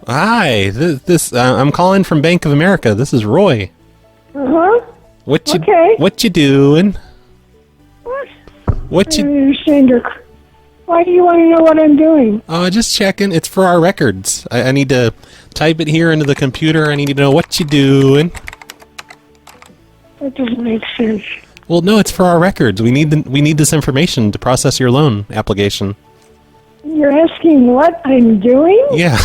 Hi, this I'm calling from Bank of America. This is Roy. Uh-huh. What you Okay. What you doing? What? What I you? don't understand your... Why do you want to know what I'm doing? Oh, just checking. It's for our records. I need to type it here into the computer. I need to know what you doing. That doesn't make sense. Well, no, it's for our records. We need this information to process your loan application. You're asking what I'm doing? Yeah.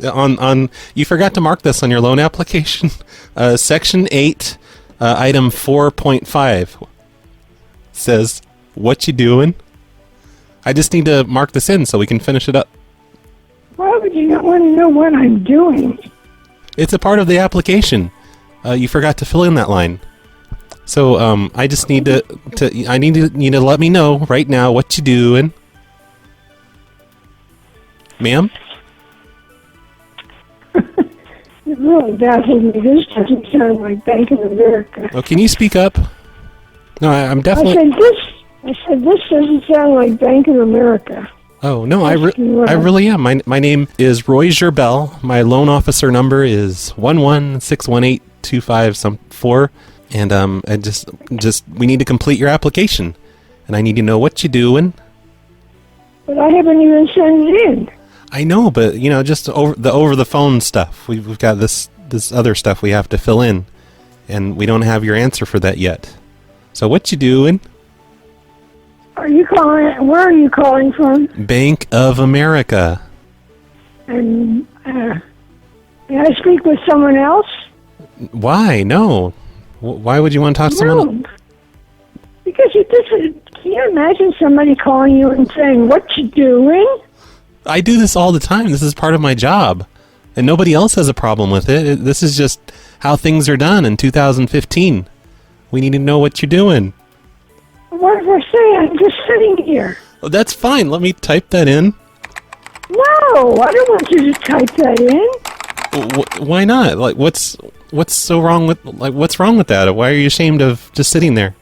On you forgot to mark this on your loan application. Section 8, item 4.5 says, "What you doing?" I just need to mark this in so we can finish it up. Why would you not want to know what I'm doing? It's a part of the application. You forgot to fill in that line. So I just need to you to let me know right now what you doing. Ma'am? It really baffles me. This doesn't sound like Bank of America. Oh, can you speak up? No, I'm I definitely... said this doesn't sound like Bank of America. Oh, no, I really am. My name is Roy Gerbel. My loan officer number is 1161825-4. And I just we need to complete your application. And I need to know what you're doing. But I haven't even sent it in. I know, but just over the phone stuff. We've got this other stuff we have to fill in, and we don't have your answer for that yet. So what you doing? Are you calling? Where are you calling from? Bank of America. And may I speak with someone else? Why? No. Why would you want to talk to someone? No. Because can you imagine somebody calling you and saying, "What you doing?" I do this all the time. This is part of my job. And nobody else has a problem with it. This is just how things are done in 2015. We need to know what you're doing. What if I say I'm just sitting here? Oh, that's fine. Let me type that in. No, I don't want you to type that in. Why not? Like, what's so wrong with what's wrong with that? Why are you ashamed of just sitting there?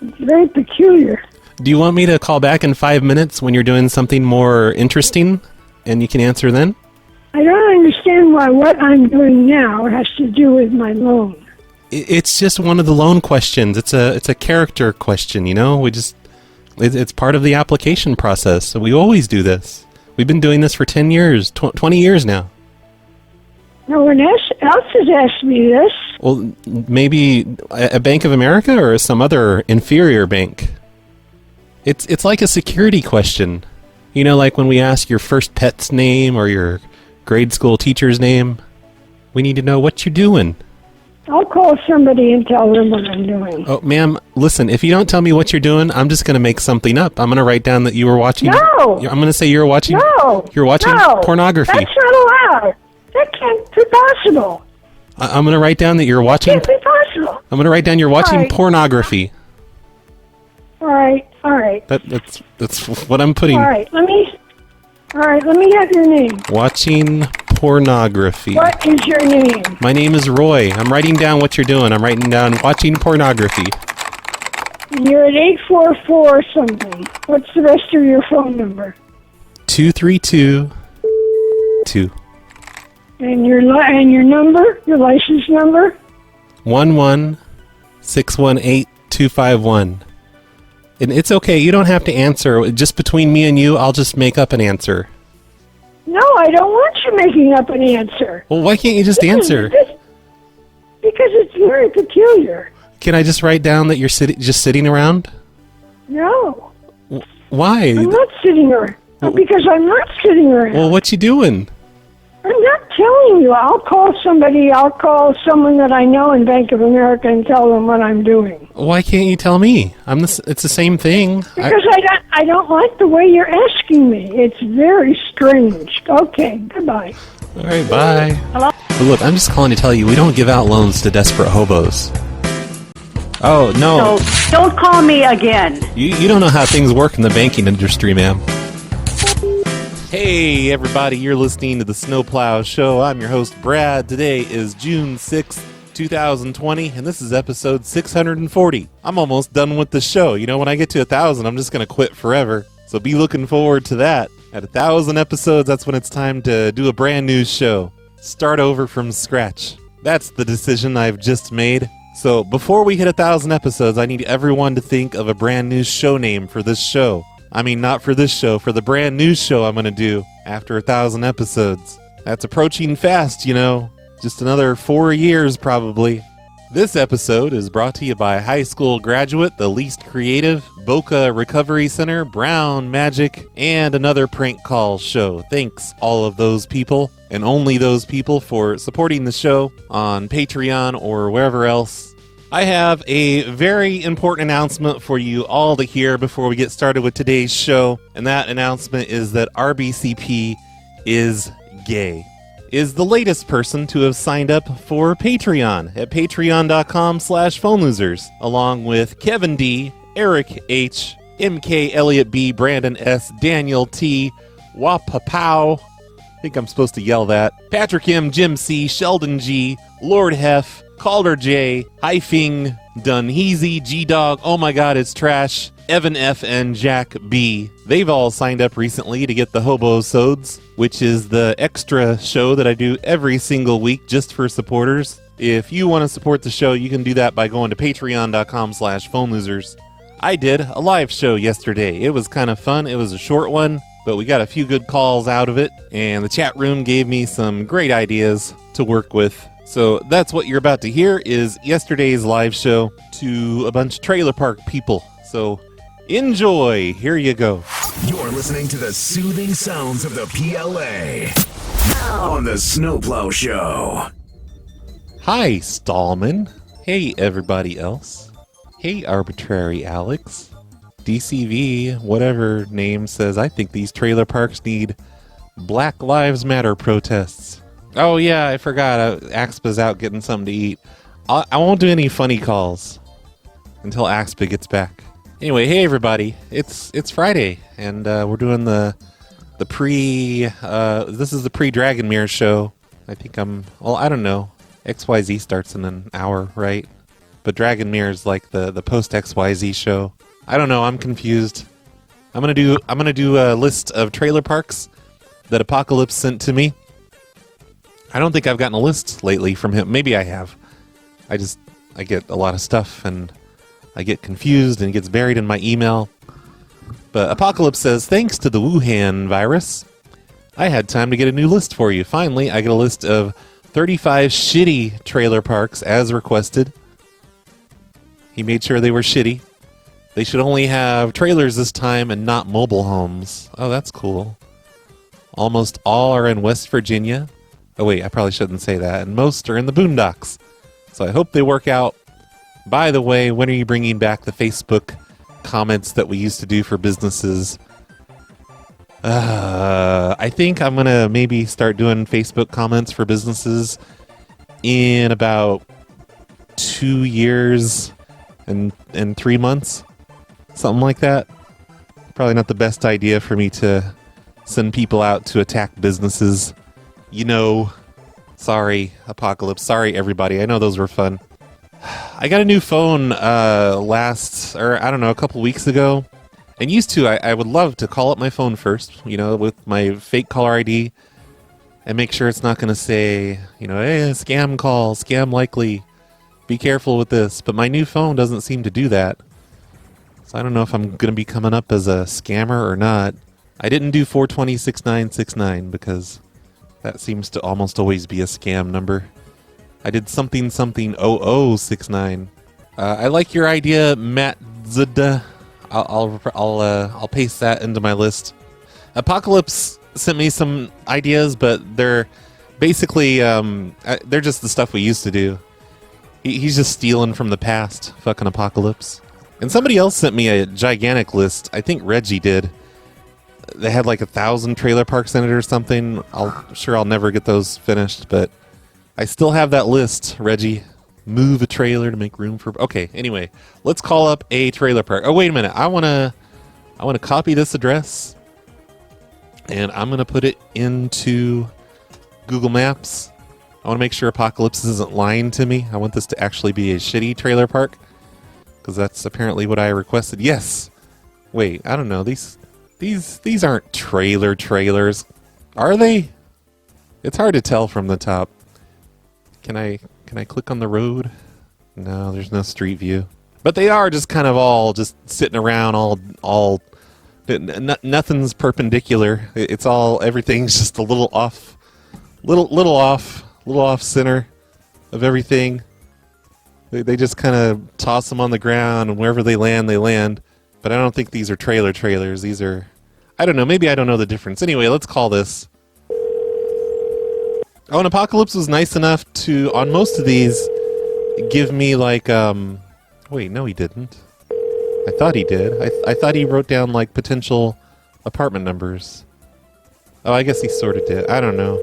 It's very peculiar. Do you want me to call back in 5 minutes when you're doing something more interesting, and you can answer then? I don't understand why what I'm doing now has to do with my loan. It's just one of the loan questions. It's a character question. It's part of the application process. So we always do this. We've been doing this for 10 years, 20 years now. No one else has asked me this. Well, maybe a Bank of America or some other inferior bank. It's like a security question. Like when we ask your first pet's name or your grade school teacher's name. We need to know what you're doing. I'll call somebody and tell them what I'm doing. Oh, ma'am, listen, if you don't tell me what you're doing, I'm just going to make something up. I'm going to write down that you were watching... No! I'm going to say you're watching... No! You're watching pornography. That's not allowed. That can't be possible. I'm going to write down that you're watching... It can't be possible. I'm going to write down you're watching pornography. All right. That's what I'm putting... All right, let me have your name. Watching pornography. What is your name? My name is Roy. I'm writing down what you're doing. I'm writing down watching pornography. You're at 844 something. What's the rest of your phone number? 2322. And your number? Your license number? 11618-251. And it's okay. You don't have to answer. Just between me and you, I'll just make up an answer. No, I don't want you making up an answer. Well, why can't you just answer? Because it's very peculiar. Can I just write down that you're just sitting around? No. Why? I'm not sitting around. Because I'm not sitting around. Well, what you doing? I'm not telling you. I'll call somebody. I'll call someone that I know in Bank of America and tell them what I'm doing. Why can't you tell me? It's the same thing. Because I don't like the way you're asking me. It's very strange. Okay, goodbye. All right, bye. Hello? But look, I'm just calling to tell you we don't give out loans to desperate hobos. Oh, no. So don't call me again. You don't know how things work in the banking industry, ma'am. Hey, everybody, you're listening to the Snowplow Show. I'm your host, Brad. Today is June 6th, 2020, and this is episode 640. I'm almost done with the show. When I get to 1,000, I'm just going to quit forever. So be looking forward to that. At 1,000 episodes, that's when it's time to do a brand new show. Start over from scratch. That's the decision I've just made. So before we hit 1,000 episodes, I need everyone to think of a brand new show name for this show. I mean, not for this show, for the brand new show I'm going to do after 1,000 episodes. That's approaching fast, you know. Just another 4 years, probably. This episode is brought to you by high school graduate, the least creative, Boca Recovery Center, Brown Magic, and another prank call show. Thanks, all of those people, and only those people, for supporting the show on Patreon or wherever else. I have a very important announcement for you all to hear before we get started with today's show, and that announcement is that RBCP is gay. Is the latest person to have signed up for Patreon at patreon.com/phonelosers, along with Kevin D, Eric H, MK Elliott B, Brandon S, Daniel T, Wapapow, I think I'm supposed to yell that, Patrick M, Jim C, Sheldon G, Lord Hef, Calder J, Hyfing, Dunheezy, G-Dog, oh my god, it's trash, Evan F, and Jack B. They've all signed up recently to get the Hobo-sodes, which is the extra show that I do every single week just for supporters. If you want to support the show, you can do that by going to patreon.com/phonelosers. I did a live show yesterday. It was kind of fun. It was a short one, but we got a few good calls out of it, and the chat room gave me some great ideas to work with. So that's what you're about to hear, is yesterday's live show to a bunch of Trailer Park people. So enjoy. Here you go. You're listening to the soothing sounds of the PLA on the Snowplow Show. Hi, Stallman. Hey, everybody else. Hey, Arbitrary Alex. DCV, whatever name, says, I think these trailer parks need Black Lives Matter protests. Oh, yeah, I forgot. Axpa's out getting something to eat. I won't do any funny calls until Axpa gets back. Anyway, hey, everybody. It's Friday, and we're doing the this is the pre-Dragonmere show. I think I don't know. XYZ starts in an hour, right? But Dragonmere is like the post-XYZ show. I don't know, I'm confused. I'm gonna do a list of trailer parks that Apocalypse sent to me. I don't think I've gotten a list lately from him. Maybe I have. I get a lot of stuff and I get confused and it gets buried in my email. But Apocalypse says, thanks to the Wuhan virus, I had time to get a new list for you. Finally, I get a list of 35 shitty trailer parks as requested. He made sure they were shitty. They should only have trailers this time and not mobile homes. Oh, that's cool. Almost all are in West Virginia. Oh wait, I probably shouldn't say that. And most are in the boondocks. So I hope they work out. By the way, when are you bringing back the Facebook comments that we used to do for businesses? I think I'm going to maybe start doing Facebook comments for businesses in about 2 years and 3 months. Something like that. Probably not the best idea for me to send people out to attack businesses. You know, sorry, Apocalypse. Sorry, everybody. I know those were fun. I got a new phone a couple weeks ago. And used to, I would love to call up my phone first, you know, with my fake caller ID and make sure it's not going to say, you know, hey, scam call, scam likely. Be careful with this. But my new phone doesn't seem to do that. So I don't know if I'm going to be coming up as a scammer or not. I didn't do 420-6969 because that seems to almost always be a scam number. I did something 0069. I like your idea, Matt Zda. I'll paste that into my list. Apocalypse sent me some ideas, but they're basically they're just the stuff we used to do. He's just stealing from the past, fucking Apocalypse. And somebody else sent me a gigantic list. I think Reggie did. They had like 1,000 trailer parks in it or something. I'll never get those finished, but I still have that list, Reggie. Move a trailer to make room for... Okay, anyway, let's call up a trailer park. Oh, wait a minute. I want to copy this address, and I'm going to put it into Google Maps. I want to make sure Apocalypse isn't lying to me. I want this to actually be a shitty trailer park, because that's apparently what I requested. Yes! Wait, I don't know. These These aren't trailers, are they? It's hard to tell from the top. Can I click on the road? No, there's no street view. But they are just kind of all just sitting around, all nothing's perpendicular. It's all everything's just a little off, little off center of everything. They just kind of toss them on the ground, and wherever they land, they land. But I don't think these are trailers. These are, I don't know. Maybe I don't know the difference. Anyway, let's call this. Oh, and Apocalypse was nice enough to, on most of these, give me like, wait, no he didn't. I thought he did. I thought he wrote down like potential apartment numbers. Oh, I guess he sort of did. I don't know.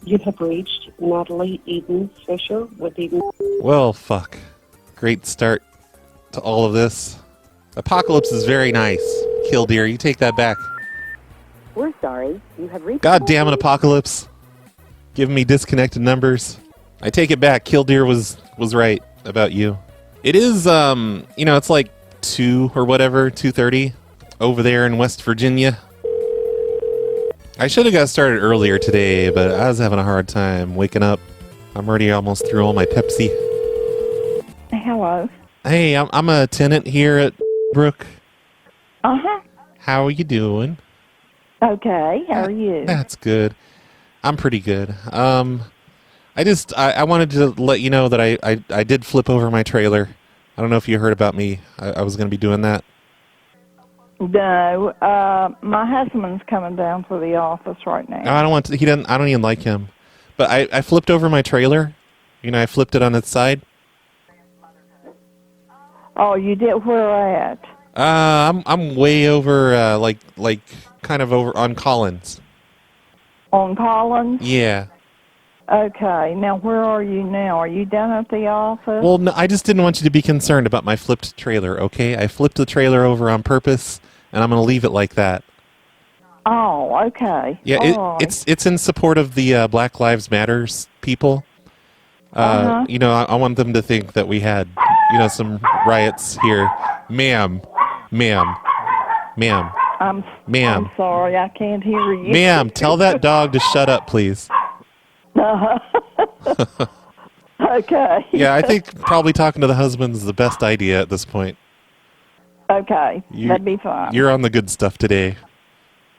You have reached Natalie Eden Fisher with Eden. Well, fuck. Great start to all of this. Apocalypse is very nice. Killdeer, you take that back. We're sorry. You have reached. God damn it, Apocalypse. Giving me disconnected numbers. I take it back. Killdeer was right about you. It is, it's like 2 or whatever, 2:30 over there in West Virginia. I should have got started earlier today, but I was having a hard time waking up. I'm already almost through all my Pepsi. Hello. Hey, I'm a tenant here at Brook. Uh-huh. How are you doing? Okay, how are you? That's good. I'm pretty good. I wanted to let you know that I did flip over my trailer. I don't know if you heard about me. I was going to be doing that. No, my husband's coming down to the office right now. I don't want to, I don't even like him. But I flipped over my trailer. I flipped it on its side. Oh, you did? Where at? I'm way over, like kind of over on Collins. On Collins? Yeah. Okay, now where are you now? Are you down at the office? Well, no, I just didn't want you to be concerned about my flipped trailer, okay? I flipped the trailer over on purpose, and I'm going to leave it like that. Oh, okay. Yeah, it's in support of the Black Lives Matters people. I want them to think that we had, some riots here. Ma'am. I'm sorry, I can't hear you. Ma'am, tell that dog to shut up, please. Okay. Yeah, I think probably talking to the husband's the best idea at this point. Okay, that'd be fine. You're on the good stuff today.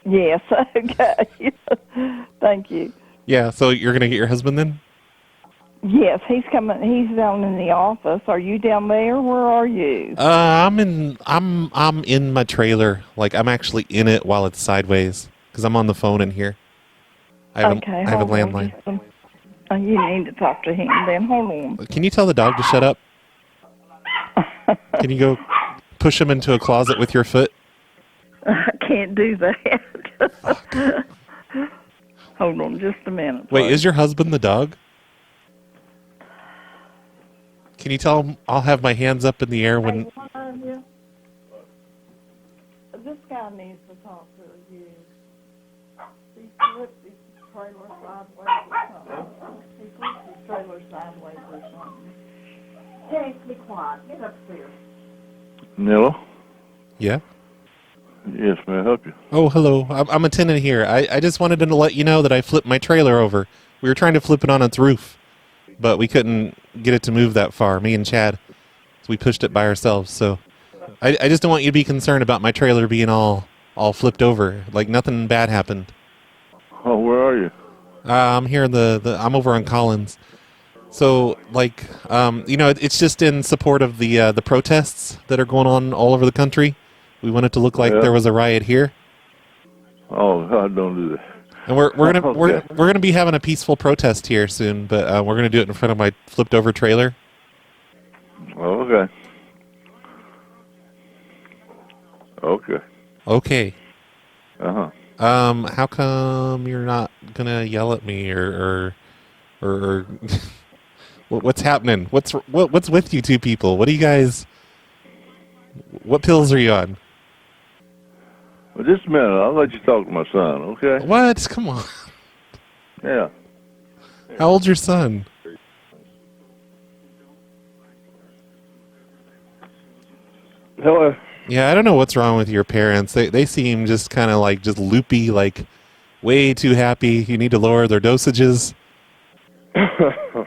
Yes, okay. Thank you. Yeah, so you're going to get your husband then? Yes, he's coming. He's down in the office. Are you down there? Where are you? I'm in my trailer. Like I'm actually in it while it's sideways because I'm on the phone in here. I have a landline. You need to talk to him then. Hold on. Can you tell the dog to shut up? Can you go push him into a closet with your foot? I can't do that. Hold on just a minute. Wait, is your husband the dog? Can you tell him I'll have my hands up in the air when... This guy needs to talk to you. He flipped his trailer sideways or something. He flipped his trailer sideways or something. Hey, be quiet. Get upstairs. Hello? Yeah? Yes, may I help you? Oh, hello. I'm a tenant here. I just wanted to let you know that I flipped my trailer over. We were trying to flip it on its roof, but we couldn't get it to move that far, me and Chad. So we pushed it by ourselves. So I just don't want you to be concerned about my trailer being all flipped over. Like nothing bad happened. Oh, where are you? I'm here in I'm over on Collins. So like it's just in support of the protests that are going on all over the country. We want it to look like there was a riot here. Oh, God, don't do that. And we're gonna be having a peaceful protest here soon, but we're gonna do it in front of my flipped over trailer. Oh, okay. Okay. Okay. Uh-huh. How come you're not gonna yell at me or what's happening? What's with you two people? What do you guys? What pills are you on? Well, just a minute. I'll let you talk to my son, okay? What? Come on. Yeah. How old's your son? Hello. Yeah, I don't know what's wrong with your parents. They seem just kind of like just loopy, like way too happy. You need to lower their dosages. How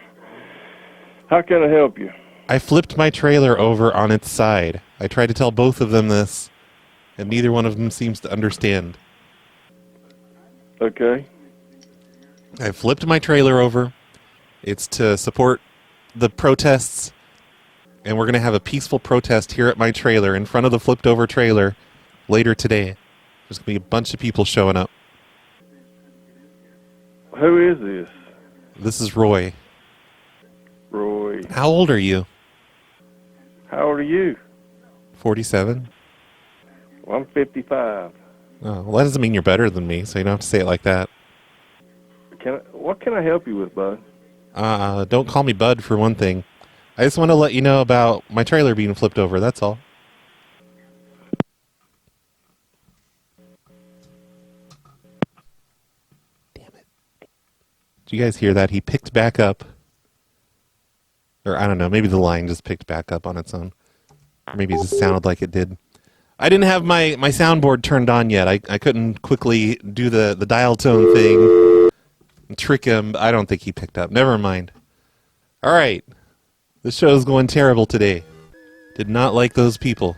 can I help you? I flipped my trailer over on its side. I tried to tell both of them this, and neither one of them seems to understand. Okay. I flipped my trailer over. It's to support the protests, and we're going to have a peaceful protest here at my trailer in front of the flipped over trailer later today. There's going to be a bunch of people showing up. Who is this? This is Roy. Roy. How old are you? How old are you? 47? Well, I'm 55. Oh, well, that doesn't mean you're better than me, so you don't have to say it like that. What can I help you with, bud? Don't call me Bud for one thing. I just want to let you know about my trailer being flipped over, that's all. Damn it. Did you guys hear that? He picked back up. Or I don't know, maybe the line just picked back up on its own. Or maybe it just sounded like it did. I didn't have my soundboard turned on yet. I couldn't quickly do the dial tone thing and trick him. I don't think he picked up. Never mind. All right. The show's going terrible today. Did not like those people.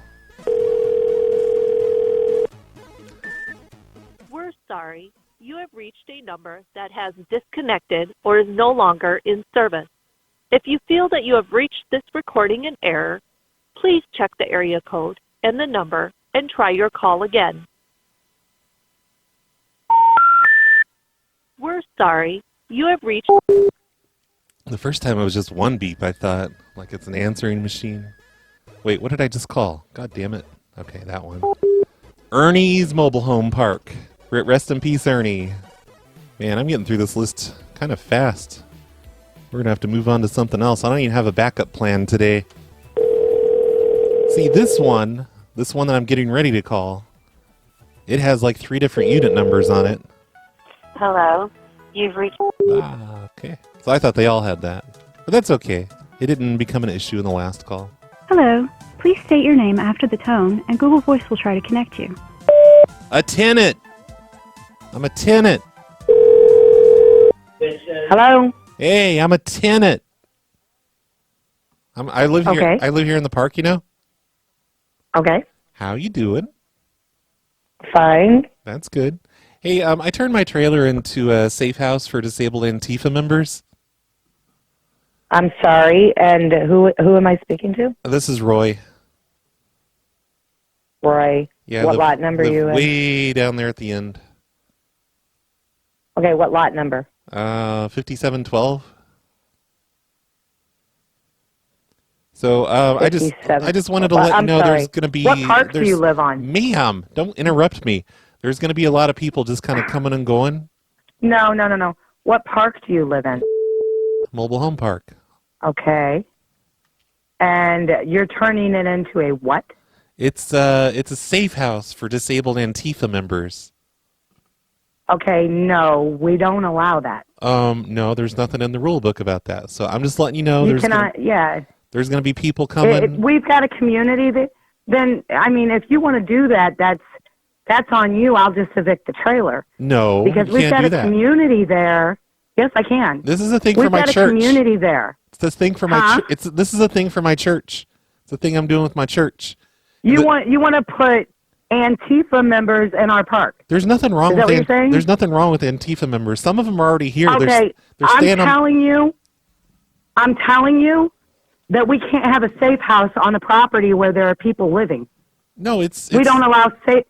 We're sorry. You have reached a number that has disconnected or is no longer in service. If you feel that you have reached this recording in error, please check the area code and the number and try your call again. We're sorry. You have reached... The first time it was just one beep, I thought, like it's an answering machine. Wait, what did I just call? God damn it. Okay, that one. Ernie's Mobile Home Park. Rest in peace, Ernie. Man, I'm getting through this list kind of fast. We're going to have to move on to something else. I don't even have a backup plan today. See, this one that I'm getting ready to call, it has like 3 different unit numbers on it. Hello. You've reached... Okay. So I thought they all had that. But that's okay. It didn't become an issue in the last call. Hello. Please state your name after the tone, and Google Voice will try to connect you. A tenant! I'm a tenant! Hello? Hey, I'm a tenant! I live here. Okay. I live here in the park, you know? Okay. How you doing? Fine. That's good. Hey, I turned my trailer into a safe house for disabled Antifa members. I'm sorry. And who am I speaking to? This is Roy. Roy. Yeah, What lot number are you in? Way down there at the end. Okay, what lot number? 5712. So I just wanted to let you know there's going to be... What park do you live on? Ma'am, don't interrupt me. There's going to be a lot of people just kind of coming and going. No. What park do you live in? Mobile Home Park. Okay. And you're turning it into a what? It's a safe house for disabled Antifa members. Okay, no, we don't allow that. No, there's nothing in the rule book about that. So I'm just letting you know There's going to be people coming. We've got a community that, then, I mean, if you want to do that, that's on you. I'll just evict the trailer. No, because we've got a community there. Yes, I can. This is a thing for my church. We've got a community there. It's this thing for my this is a thing for my church. It's a thing I'm doing with my church. You want to put Antifa members in our park? There's nothing wrong with what you're saying? There's nothing wrong with Antifa members. Some of them are already here. Okay, I'm telling you that we can't have a safe house on a property where there are people living. No, we don't allow safe.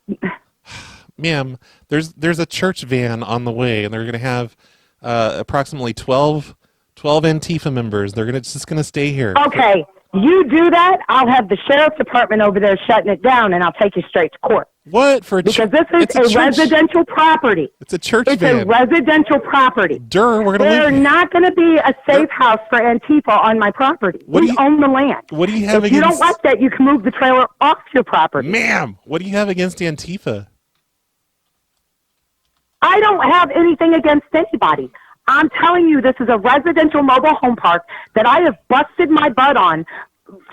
Ma'am, there's a church van on the way, and they're going to have approximately 12 Antifa members. They're just going to stay here. Okay, you do that, I'll have the sheriff's department over there shutting it down, and I'll take you straight to court. What for? Because this is a residential property. It's a church van. It's a residential property. We're going to live. There's not going to be a safe house for Antifa on my property. We own the land. What do you have if against? you don't like that, you can move the trailer off your property. Ma'am, what do you have against Antifa? I don't have anything against anybody. I'm telling you, this is a residential mobile home park that I have busted my butt on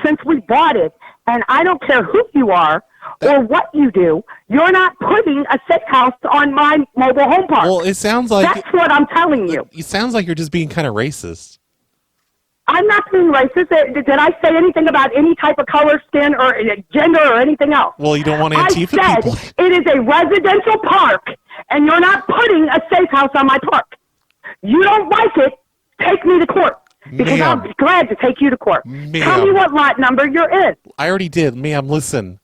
since we bought it, And I don't care who you are or what you do, you're not putting a safe house on my mobile home park. Well, it sounds like... That's what I'm telling you. It sounds like you're just being kind of racist. I'm not being racist. Did I say anything about any type of color, skin, or gender, or anything else? Well, you don't want Antifa I said people. it is a residential park, and you're not putting a safe house on my park. You don't like it, take me to court. Because I'll be glad to take you to court. Tell me what lot number you're in. I already did. Ma'am, listen.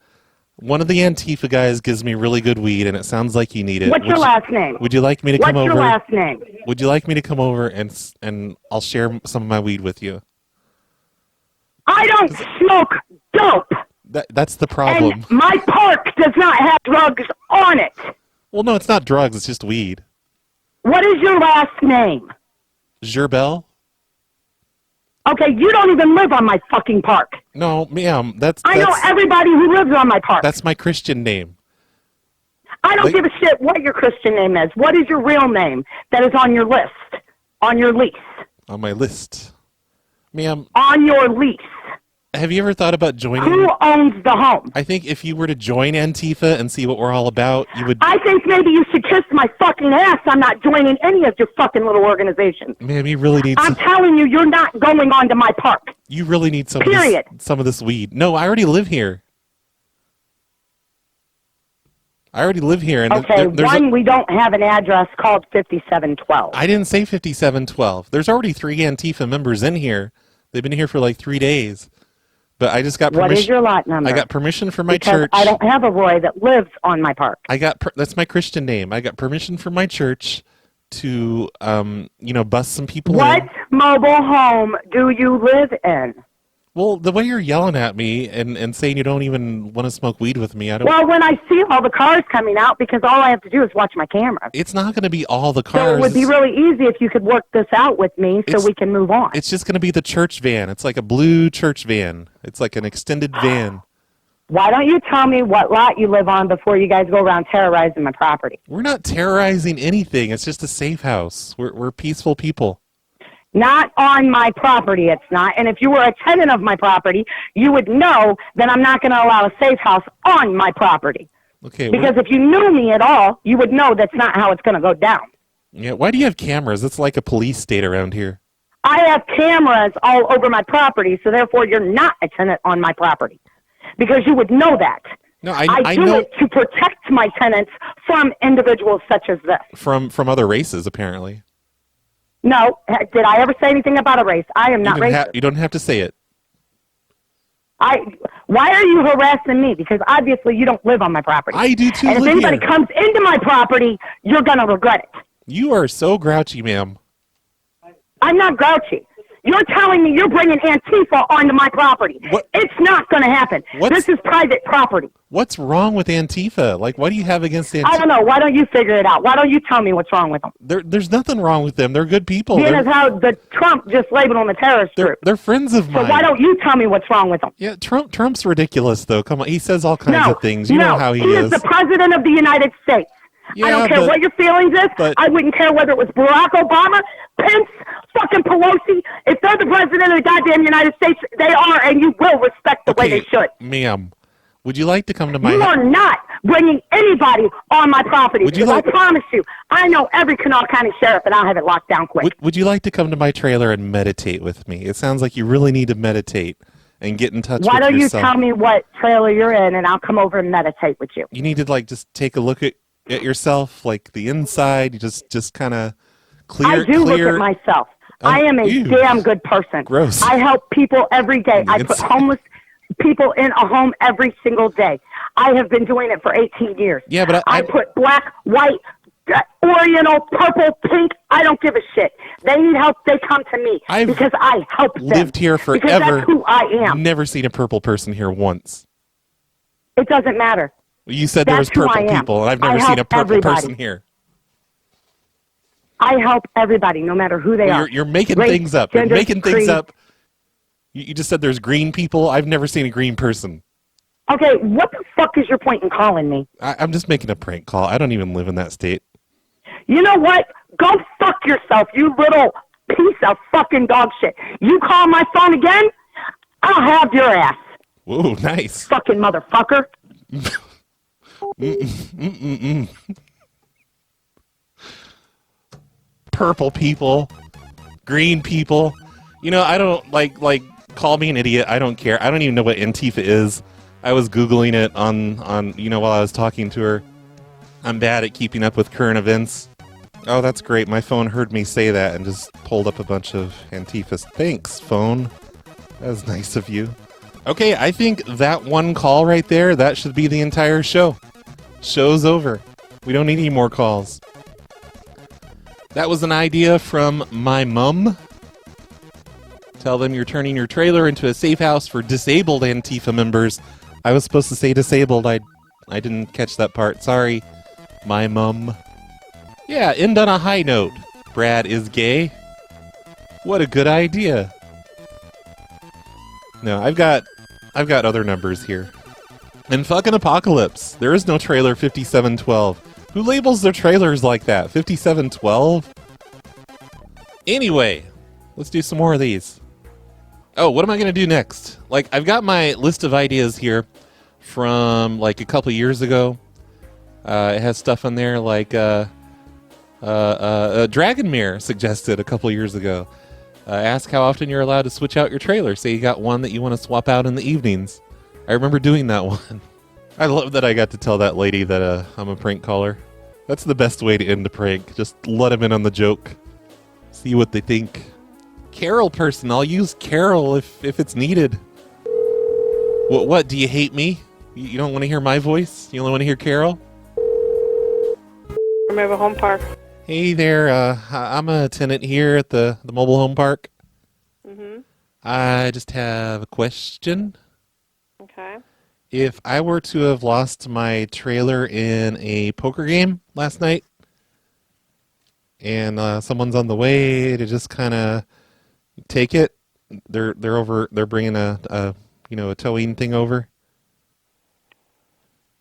One of the Antifa guys gives me really good weed, and it sounds like you need it. What's your last name? Would you like me to come over? What's your last name? Would you like me to come over and I'll share some of my weed with you? I don't smoke dope. That's the problem. And my park does not have drugs on it. Well, no, it's not drugs. It's just weed. What is your last name? Gerbel? Okay, you don't even live on my fucking park. No, ma'am, I know everybody who lives on my park. That's my Christian name. I don't give a shit what your Christian name is. What is your real name that is on your list, on your lease? On my list. Ma'am. On your lease. Have you ever thought about joining? Who owns the home? I think if you were to join Antifa and see what we're all about, you would... I think maybe you should kiss my fucking ass. I'm not joining any of your fucking little organizations. Ma'am, you really need... I'm telling you, you're not going onto my park. You really need some Period. Some of this weed. No, I already live here. And okay, we don't have an address called 5712. I didn't say 5712. There's already 3 Antifa members in here. They've been here for like 3 days. But I just got permission. What is your lot number? I got permission from my because church. I don't have a Roy that lives on my park. That's my Christian name. I got permission from my church to, bust some people in. What mobile home do you live in? Well, the way you're yelling at me and saying you don't even want to smoke weed with me, I don't... Well, when I see all the cars coming out, because all I have to do is watch my camera. It's not going to be all the cars. So it would be really easy if you could work this out with me so we can move on. It's just going to be the church van. It's like a blue church van. It's like an extended van. Why don't you tell me what lot you live on before you guys go around terrorizing my property? We're not terrorizing anything. It's just a safe house. We're peaceful people. Not on my property, it's not. And if you were a tenant of my property, you would know that I'm not going to allow a safe house on my property. Okay. Because if you knew me at all, you would know that's not how it's going to go down. Yeah. Why do you have cameras? It's like a police state around here. I have cameras all over my property, so therefore you're not a tenant on my property. Because you would know that. No, I do know it to protect my tenants from individuals such as this. From other races, apparently. No. Did I ever say anything about a race? I am not racist. You don't have to say it. Why are you harassing me? Because obviously you don't live on my property. I do too. And if anybody comes into my property, you're going to regret it. You are so grouchy, ma'am. I'm not grouchy. You're telling me you're bringing Antifa onto my property. What? It's not going to happen. This is private property. What's wrong with Antifa? Like, what do you have against Antifa? I don't know. Why don't you figure it out? Why don't you tell me what's wrong with them? There's nothing wrong with them. They're good people. Being as how the Trump just labeled them a terrorist group. They're friends of mine. So why don't you tell me what's wrong with them? Yeah, Trump's ridiculous, though. Come on. He says all kinds of things. You know how he is. He is the president of the United States. Yeah, I don't care what your feelings is. I wouldn't care whether it was Barack Obama, Pence, fucking Pelosi. If they're the president of the goddamn United States, they are, and you will respect the way they should. Ma'am, would you like to come to my You are not bringing anybody on my property. I promise you, I know every Kanawha County sheriff, and I'll have it locked down quick. Would you like to come to my trailer and meditate with me? It sounds like you really need to meditate and get in touch with yourself. Why don't you tell me what trailer you're in, and I'll come over and meditate with you. You need to, just take a look at yourself, like the inside. You just kind of clear. I do look at myself. I am a damn good person. Gross. I help people every day. I put homeless people in a home every single day. I have been doing it for 18 years. Yeah, but I put black, white, oriental, purple, pink. I don't give a shit. They need help. They come to me because I help them. Lived here forever. Because that's who I am. Never seen a purple person here once. It doesn't matter. You said there was purple people, and I've never seen a purple person here. I help everybody, no matter who they are. You're making things up. You're making things up. You just said there's green people. I've never seen a green person. Okay, what the fuck is your point in calling me? I'm just making a prank call. I don't even live in that state. You know what? Go fuck yourself, you little piece of fucking dog shit. You call my phone again, I'll have your ass. Whoa, nice. Fucking motherfucker. Purple people, green people. You know, I don't like call me an idiot. I don't care. I don't even know what Antifa is. I was Googling it on while I was talking to her. I'm bad at keeping up with current events. Oh, that's great. My phone heard me say that and just pulled up a bunch of Antifas. Thanks, phone. That was nice of you. Okay, I think that one call right there, that should be the entire show. Show's over. We don't need any more calls. That was an idea from my mum. Tell them you're turning your trailer into a safe house for disabled Antifa members. I was supposed to say disabled. I didn't catch that part. Sorry, my mum. Yeah, end on a high note. Brad is gay. What a good idea. No, I've got other numbers here. And fucking apocalypse. There is no trailer 5712. Who labels their trailers like that? 5712? Anyway, let's do some more of these. Oh, what am I going to do next? Like, I've got my list of ideas here from, like, a couple years ago. It has stuff on there like, Dragonmere suggested a couple years ago. Ask how often you're allowed to switch out your trailer. Say you got one that you want to swap out in the evenings. I remember doing that one. I love that I got to tell that lady that I'm a prank caller. That's the best way to end a prank. Just let them in on the joke. See what they think. Carol person. I'll use Carol if it's needed. What? Do you hate me? You don't want to hear my voice? You only want to hear Carol? Mobile home park. Hey there. I'm a tenant here at the mobile home park. Mm-hmm. I just have a question. Okay. If I were to have lost my trailer in a poker game last night, and someone's on the way to just kind of take it, they're bringing a towing thing over.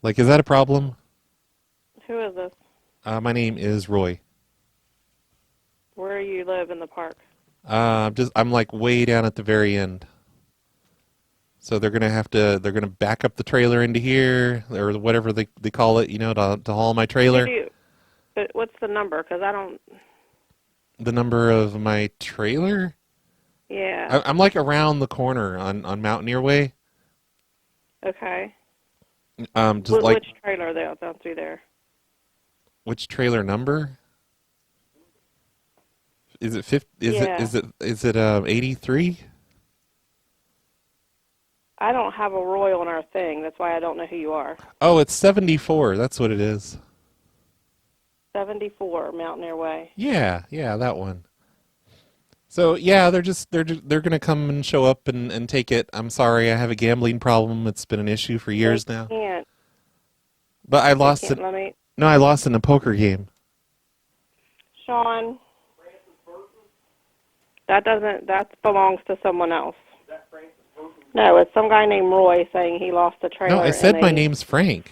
Like, is that a problem? Who is this? My name is Roy. Where do you live in the park? I'm like way down at the very end. So they're gonna back up the trailer into here, or whatever they call it, to haul my trailer. But what's the number? Because I don't... The number of my trailer? Yeah. I'm like around the corner on Mountaineer Way. Okay. Which trailer are they down through there? Which trailer number? Is it 50? Is it 83? I don't have a Roy on our thing. That's why I don't know who you are. Oh, it's 74. That's what it is. 74 Mountaineer Way. Yeah, that one. So yeah, they're gonna come and show up and take it. I'm sorry, I have a gambling problem. It's been an issue for years now. Can't. But I lost it. No, I lost in a poker game. Sean, that belongs to someone else. No, it's some guy named Roy saying he lost a trailer. No, I said my name's Frank.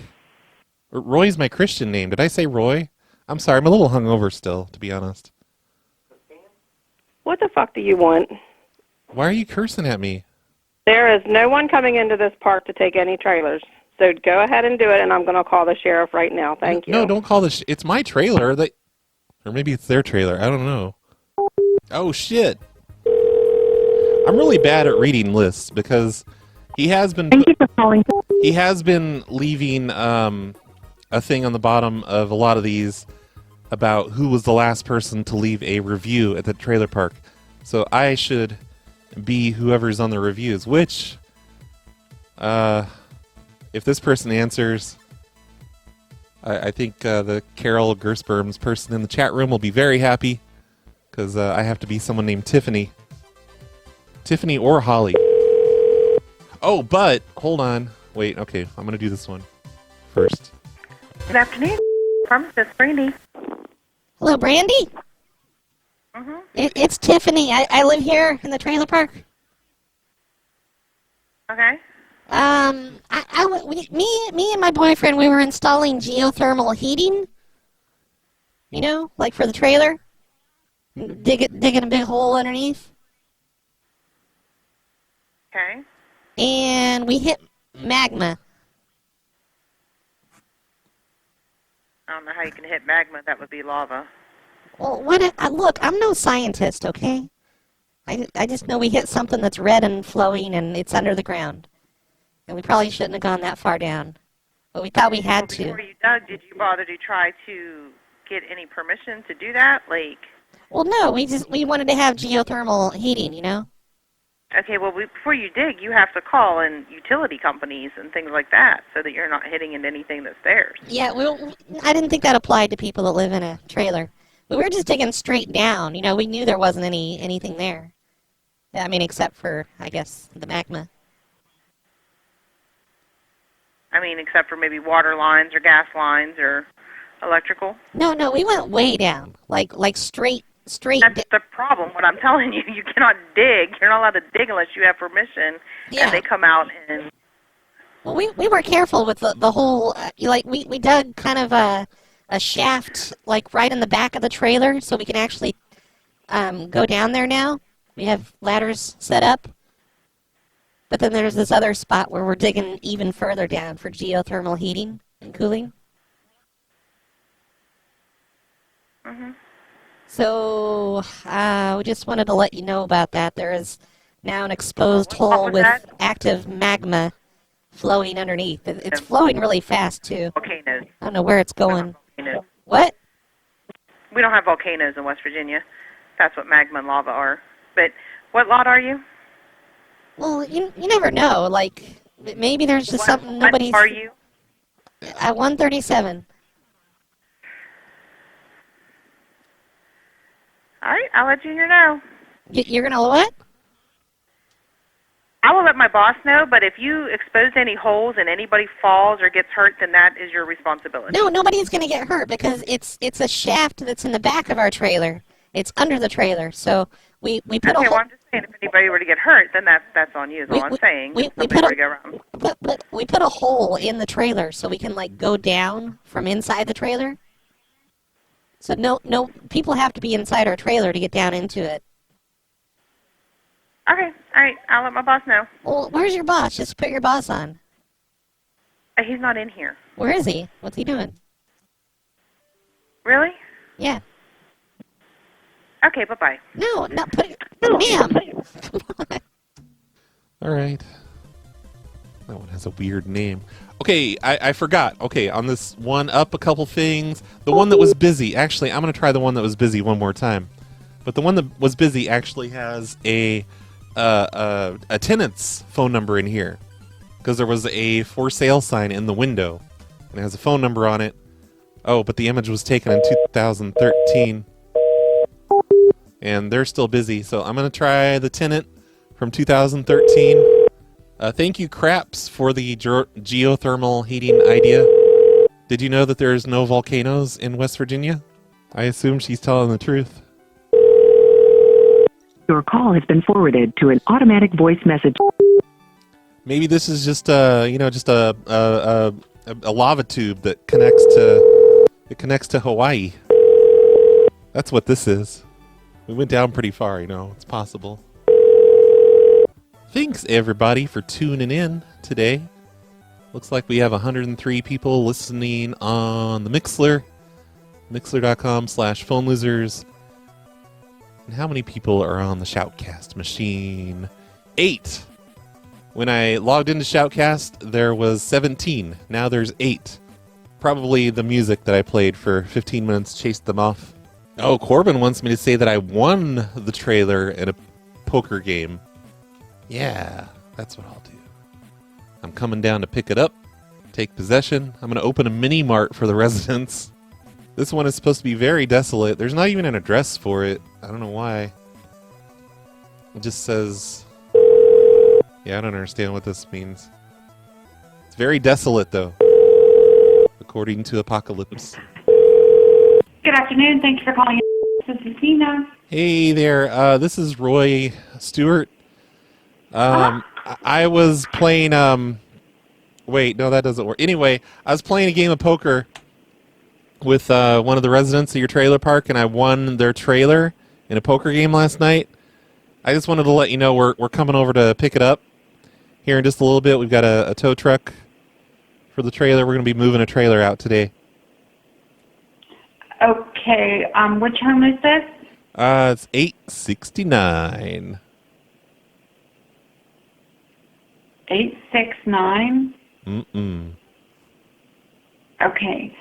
Roy's my Christian name. Did I say Roy? I'm sorry, I'm a little hungover still, to be honest. What the fuck do you want? Why are you cursing at me? There is no one coming into this park to take any trailers. So go ahead and do it, and I'm going to call the sheriff right now. Thank you. No, don't call it's my trailer. Or maybe it's their trailer. I don't know. Oh, shit. I'm really bad at reading lists because he has been... Thank you for calling. He has been leaving a thing on the bottom of a lot of these about who was the last person to leave a review at the trailer park. So I should be whoever's on the reviews, which, if this person answers, I think the Carol Gersperm's person in the chat room will be very happy, because I have to be someone named Tiffany. Tiffany or Holly. Oh, but, hold on. Wait, okay, I'm going to do this one first. Good afternoon, pharmacist Brandy. Hello, Brandy? Mm-hmm. It's Tiffany. I live here in the trailer park. Okay. Me and my boyfriend, we were installing geothermal heating. You know, like for the trailer. Digging a big hole underneath. Okay. and we hit magma. I don't know how you can hit magma. That would be lava. Well, look, I'm no scientist, okay? I just know we hit something that's red and flowing, and it's under the ground. And we probably shouldn't have gone that far down. But we thought we had to. Before you dug, did you bother to try to get any permission to do that? Like... Well, no, we wanted to have geothermal heating, you know? Okay, well, before you dig, you have to call in utility companies and things like that so that you're not hitting into anything that's theirs. Yeah, I didn't think that applied to people that live in a trailer. We were just digging straight down. You know, we knew there wasn't anything there. I mean, except for, I guess, the magma. I mean, except for maybe water lines or gas lines or electrical. No, we went way down, like straight. That's the problem. What I'm telling you, you cannot dig. You're not allowed to dig unless you have permission. Yeah. And they come out and... Well, we were careful with the whole, we dug kind of a shaft, like, right in the back of the trailer, so we can actually go down there now. We have ladders set up. But then there's this other spot where we're digging even further down for geothermal heating and cooling. Mm-hmm. So, we just wanted to let you know about that. There is now an exposed hole with active magma flowing underneath. It's flowing really fast, too. Volcanoes. I don't know where it's going. Volcanoes. What? We don't have volcanoes in West Virginia. That's what magma and lava are. But what lot are you? Well, you never know. Like, maybe there's just something nobody's... What are you? 137. All right, I'll let Junior know. You're going to what? I will let my boss know, but if you expose any holes and anybody falls or gets hurt, then that is your responsibility. No, nobody's going to get hurt because it's a shaft that's in the back of our trailer. It's under the trailer, so we put a hole... Okay, well, I'm just saying if anybody were to get hurt, then that's on you is all I'm saying. We put a hole in the trailer so we can, like, go down from inside the trailer. So no, people have to be inside our trailer to get down into it. Okay, all right, I'll let my boss know. Well, where's your boss? Just put your boss on. He's not in here. Where is he? What's he doing? Really? Yeah. Okay, bye-bye. No, not put it... Ma'am! All right. That one has a weird name. Okay, I forgot. Okay, on this one up a couple things. The one that was busy. Actually, I'm going to try the one that was busy one more time. But the one that was busy actually has a tenant's phone number in here. Because there was a for sale sign in the window. And it has a phone number on it. Oh, but the image was taken in 2013. And they're still busy. So I'm going to try the tenant from 2013. Thank you, Craps, for the geothermal heating idea. Did you know that there's no volcanoes in West Virginia? I assume she's telling the truth. Your call has been forwarded to an automatic voice message. Maybe this is just a lava tube that connects to Hawaii. That's what this is. We went down pretty far, it's possible. Thanks, everybody, for tuning in today. Looks like we have 103 people listening on the Mixler. Mixler.com/phonelosers. And how many people are on the Shoutcast machine? 8. When I logged into Shoutcast, there was 17. Now there's 8. Probably the music that I played for 15 minutes chased them off. Oh, Corbin wants me to say that I won the trailer in a poker game. Yeah, that's what I'll do. I'm coming down to pick it up, take possession. I'm going to open a mini-mart for the residents. This one is supposed to be very desolate. There's not even an address for it. I don't know why. It just says... Yeah, I don't understand what this means. It's very desolate, though. According to Apocalypse. Good afternoon. Thank you for calling. This is Tina. Hey there. This is Roy Stewart. I was playing... Wait, no, that doesn't work. Anyway, I was playing a game of poker with one of the residents of your trailer park, and I won their trailer in a poker game last night. I just wanted to let you know we're coming over to pick it up here in just a little bit. We've got a tow truck for the trailer. We're going to be moving a trailer out today. Okay, which home is this? It's 869. 869? Mm-mm. Okay.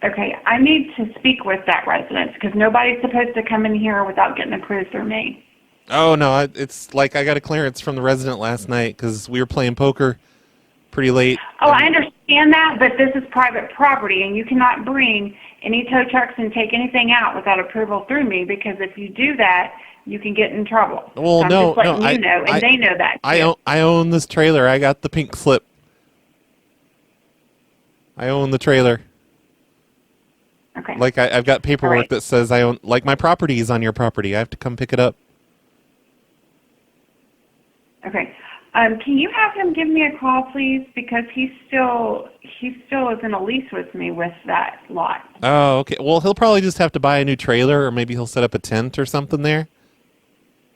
Okay, I need to speak with that resident because nobody's supposed to come in here without getting approved through me. Oh, no, it's like I got a clearance from the resident last night because we were playing poker pretty late. Oh, I understand that, but this is private property, and you cannot bring any tow trucks and take anything out without approval through me, because if you do that, you can get in trouble. Well, so I'm no, just letting no, you know, and they know that, too. I own this trailer. I got the pink slip. I own the trailer. Okay. Like, I've got paperwork right. that says I own, like, my property is on your property. I have to come pick it up. Okay. Can you have him give me a call, please? Because he still is in a lease with me with that lot. Oh, okay. Well, he'll probably just have to buy a new trailer, or maybe he'll set up a tent or something there.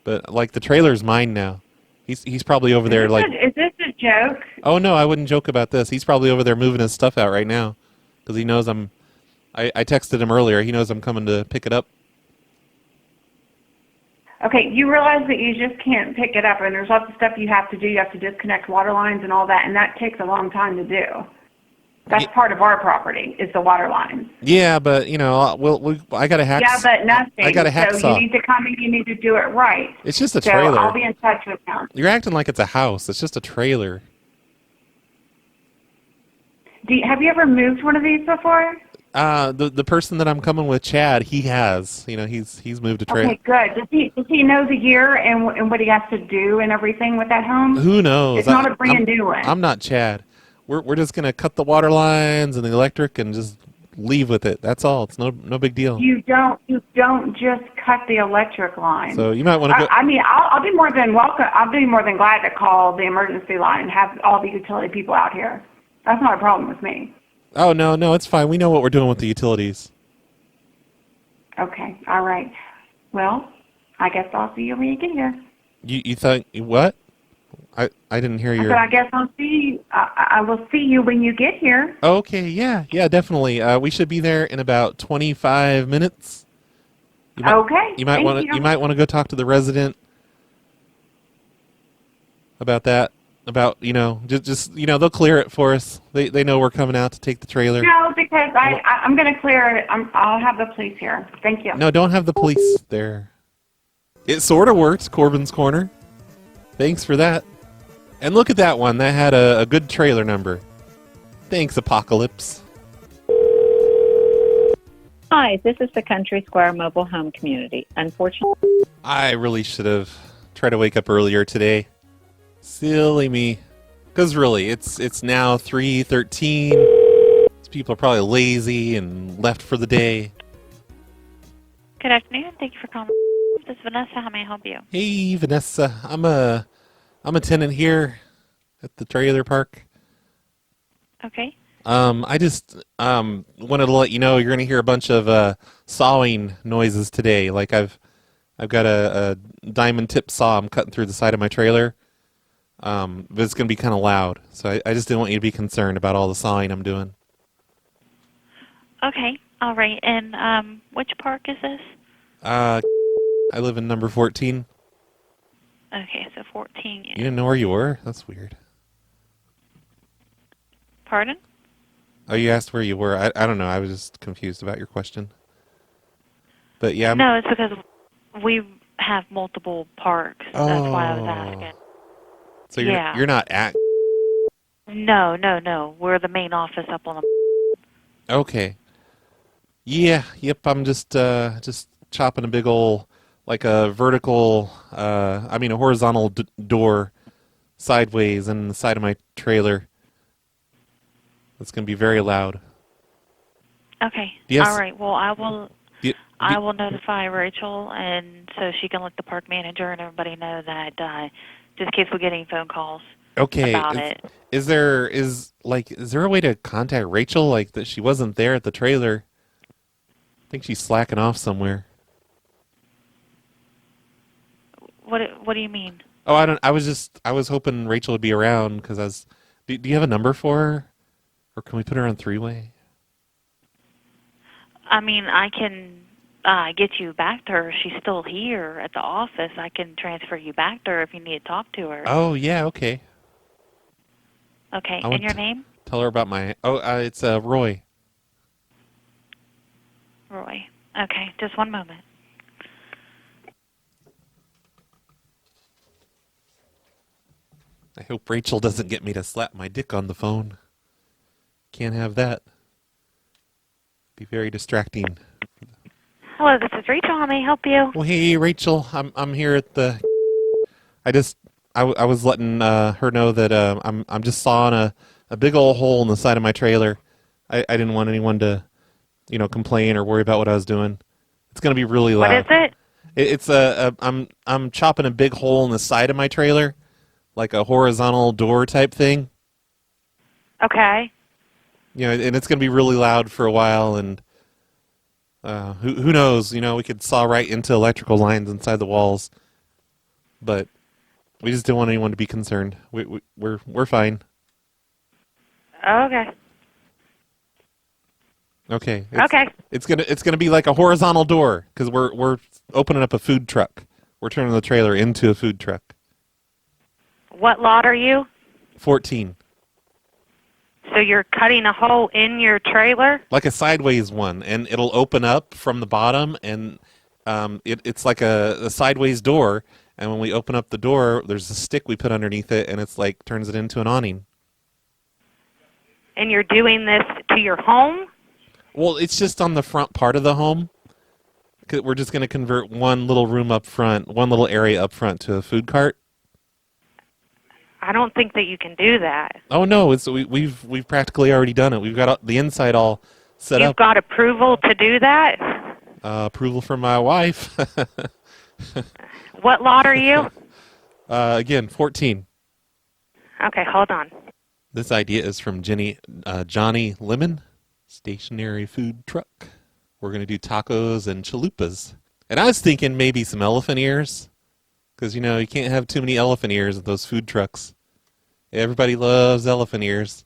But, like, the trailer's mine now. He's probably over there, like... Is this a joke? Oh, no, I wouldn't joke about this. He's probably over there moving his stuff out right now. Because he knows I'm... I texted him earlier. He knows I'm coming to pick it up. Okay, you realize that you just can't pick it up, and there's lots of stuff you have to do. You have to disconnect water lines and all that, and that takes a long time to do. That's part of our property, is the water lines. Yeah, but, you know, I got a hack... Yeah, but nothing. I got a hacksaw. So you need to come and you need to do it right. It's just a trailer. So I'll be in touch with him. You're acting like it's a house. It's just a trailer. Have you ever moved one of these before? The person that I'm coming with, Chad, he has. You know, he's moved a trailer. Okay, good. Does he know the year and what he has to do and everything with that home? Who knows? It's not a brand new one. I'm not Chad. We're just gonna cut the water lines and the electric and just leave with it. That's all. It's no big deal. You don't just cut the electric line. So you might want to go. I mean, I'll be more than welcome. I'll be more than glad to call the emergency line and have all the utility people out here. That's not a problem with me. Oh no, it's fine. We know what we're doing with the utilities. Okay, all right. Well, I guess I'll see you when you get here. You thought what? I didn't hear your. I guess I'll see. I will see you when you get here. Okay, yeah, definitely. We should be there in about 25 minutes. Okay. You might want to. You might want to go talk to the resident about that. About, you know, just you know, they'll clear it for us. They know we're coming out to take the trailer. No, because I'm going to clear it. I'll have the police here. Thank you. No, don't have the police there. It sort of works, Corbin's Corner. Thanks for that. And look at that one. That had a good trailer number. Thanks, Apocalypse. Hi, this is the Country Square Mobile Home Community. Unfortunately, I really should have tried to wake up earlier today. Silly me. Because really, it's now 3:13. These people are probably lazy and left for the day. Good afternoon. Thank you for calling. This is Vanessa. How may I help you? Hey, Vanessa. I'm a tenant here at the trailer park. Okay. I just wanted to let you know you're going to hear a bunch of sawing noises today. Like I've got a diamond tip saw I'm cutting through the side of my trailer. But it's going to be kind of loud. So I just didn't want you to be concerned about all the sawing I'm doing. Okay. All right. And which park is this? I live in number 14. Okay, so 14. You didn't know where you were? That's weird. Pardon? Oh, you asked where you were. I don't know. I was just confused about your question. But yeah. No, it's because we have multiple parks. That's why I was asking. So you're not at... No. We're the main office up on the... Okay. Yeah, yep, I'm just chopping a big ol', like a vertical, a horizontal door sideways in the side of my trailer. It's going to be very loud. Okay. Yes. All right. Well, I will notify Rachel, and so she can let the park manager and everybody know that just in case we're getting phone calls about it. Is there a way to contact Rachel, like that she wasn't there at the trailer? I think she's slacking off somewhere. What do you mean? Oh, I was hoping Rachel would be around because do you have a number for her, or can we put her on three-way? I mean, I can get you back to her. She's still here at the office. I can transfer you back to her if you need to talk to her. Oh yeah, okay. Okay, and your name? Tell her about my. It's Roy. Roy. Okay, just one moment. I hope Rachel doesn't get me to slap my dick on the phone. Can't have that. Be very distracting. Hello, this is Rachel. How may I help you? Well, hey, Rachel. I'm here at the. I was letting her know that I'm just sawing a big old hole in the side of my trailer. I didn't want anyone to, complain or worry about what I was doing. It's gonna be really loud. What is it? I'm chopping a big hole in the side of my trailer, like a horizontal door type thing. Okay. And it's gonna be really loud for a while, and who knows? We could saw right into electrical lines inside the walls, but we just didn't want anyone to be concerned. We're fine. Okay. Okay. Okay. It's gonna be like a horizontal door because we're opening up a food truck. We're turning the trailer into a food truck. What lot are you? 14. So you're cutting a hole in your trailer? Like a sideways one, and it'll open up from the bottom, and it's like a sideways door. And when we open up the door, there's a stick we put underneath it, and it's like turns it into an awning. And you're doing this to your home? Well, it's just on the front part of the home. We're just going to convert one little room up front, one little area up front to a food cart. I don't think that you can do that. Oh no, we've practically already done it. We've got the inside all set up. You've got approval to do that? Approval from my wife. What lot are you? Again, 14. Okay, hold on. This idea is from Johnny Lemon, stationary food truck. We're going to do tacos and chalupas. And I was thinking maybe some elephant ears, because, you can't have too many elephant ears at those food trucks. Everybody loves elephant ears.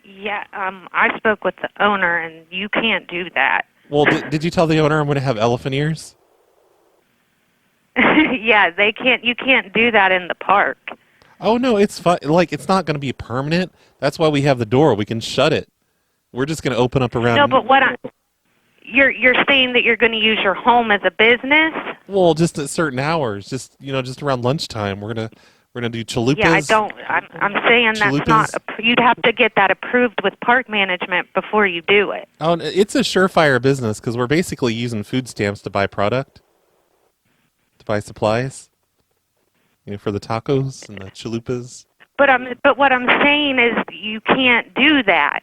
Yeah, I spoke with the owner, and you can't do that. Well, did you tell the owner I'm going to have elephant ears? Yeah, they can't. You can't do that in the park. Oh no, it's fun. Like, it's not going to be permanent. That's why we have the door. We can shut it. We're just going to open up around. No, but you're saying that you're going to use your home as a business? Well, just at certain hours, just around lunchtime, we're gonna do chalupas. Yeah, I'm saying that's not. You'd have to get that approved with park management before you do it. Oh, it's a surefire business because we're basically using food stamps to buy product, to buy supplies. For the tacos and the chalupas. But what I'm saying is you can't do that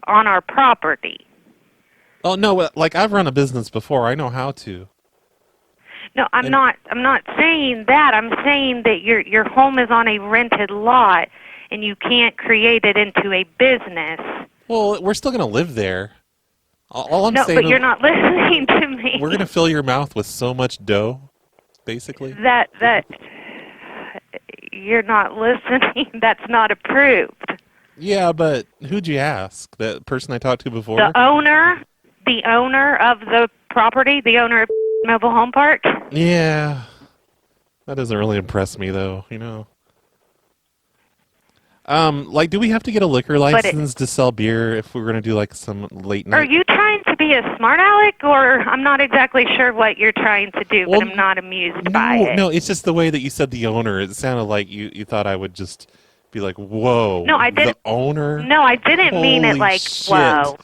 on our property. Oh no! Like, I've run a business before. I know how to. No, I'm not saying that. I'm saying that your home is on a rented lot, and you can't create it into a business. Well, we're still going to live there. All I'm saying. No, but you're not listening to me. We're going to fill your mouth with so much dough, basically. That you're not listening. That's not approved. Yeah, but who'd you ask? The person I talked to before? The owner of the property, the owner of mobile home park. Yeah, that doesn't really impress me, though. Like, do we have to get a liquor license to sell beer if we're going to do like some late night? Are you trying to be a smart aleck, or I'm not exactly sure what you're trying to do, but I'm not amused by it. No, it's just the way that you said the owner. It sounded like you thought I would just be like, whoa. No, I didn't. The owner? No, I didn't mean it like, shit. whoa.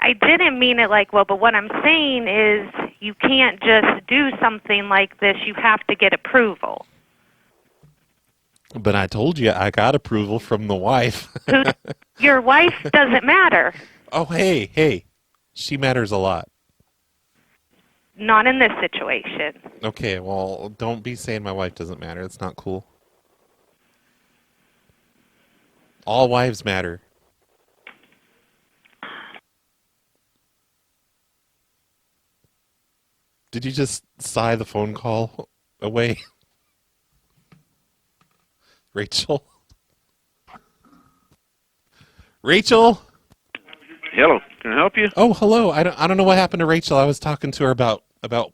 I didn't mean it like, whoa, but what I'm saying is you can't just do something like this. You have to get approval. But I told you I got approval from the wife. Your wife doesn't matter. Oh, hey. She matters a lot. Not in this situation. Okay, well, don't be saying my wife doesn't matter. It's not cool. All wives matter. Did you just sigh the phone call? away. Rachel? Rachel? Hello, can I help you? Oh, hello. I don't know what happened to Rachel. I was talking to her about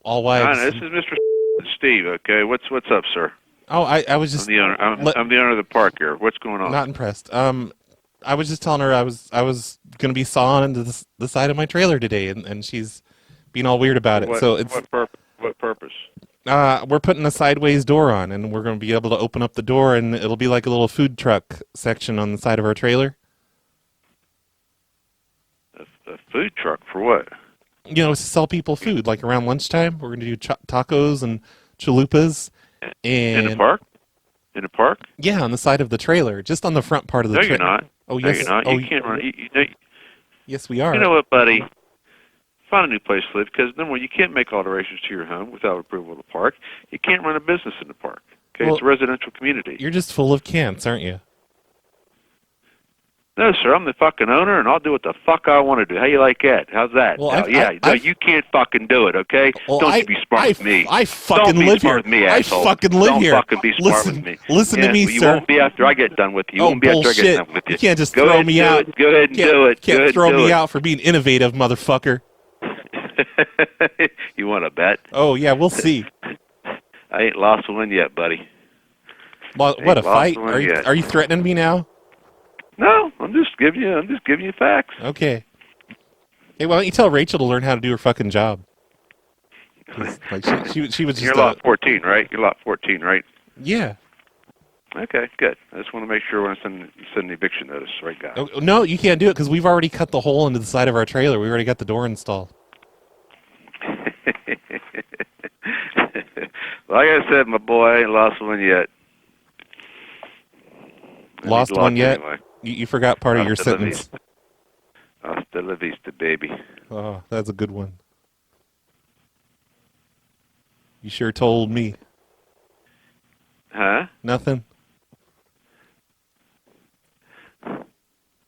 all wives. This is Mr. Steve. Okay, what's up, sir? Oh, I was just. I'm the owner of the park here. What's going on? Not impressed. I was just telling her I was going to be sawing into the side of my trailer today, and she's being all weird about it. So it's what purpose? We're putting a sideways door on, and we're going to be able to open up the door, and it'll be like a little food truck section on the side of our trailer. A food truck for what? You know, to sell people food, like around lunchtime. We're going to do tacos and chalupas. And in the park? In the park? Yeah, on the side of the trailer, just on the front part of the trailer. No, you're not. Oh, no, yes. You're not. Oh, you can't run. Yes, we are. You know what, buddy? Find a new place to live, because number one, you can't make alterations to your home without approval of the park. You can't run a business in the park. Okay, Well, it's a residential community. You're just full of cants, aren't you? No, sir, I'm the fucking owner, and I'll do what the fuck I want to do. How you like that? How's that? Well, you can't fucking do it, okay? Well, Don't you be smart with me. I fucking Don't be live smart here. with me, asshole. I fucking live Don't here. fucking be smart with me. Listen to me, you sir. You won't be after I get done with you. You Oh, won't be after I bullshit. get done with you. You can't just Go throw ahead me and do out. it. Go ahead and do it. Can't Go ahead throw and do me it. out for being innovative, motherfucker. You want to bet? Oh, yeah, we'll see. I ain't lost one yet, buddy. What a fight? Are you threatening me now? No, I'm just giving you facts. Okay. Hey, why don't you tell Rachel to learn how to do her fucking job? Like she was just. You're lot 14, right? You're lot 14, right? Yeah. Okay, good. I just want to make sure when I send the eviction notice, right, guy? Oh, no, you can't do it because we've already cut the hole into the side of our trailer. We already got the door installed. Like I said, my boy, I ain't lost one yet. Lost one yet? Anyway. You forgot part of your sentence. Hasta la vista, baby. Oh, that's a good one. You sure told me. Huh? Nothing?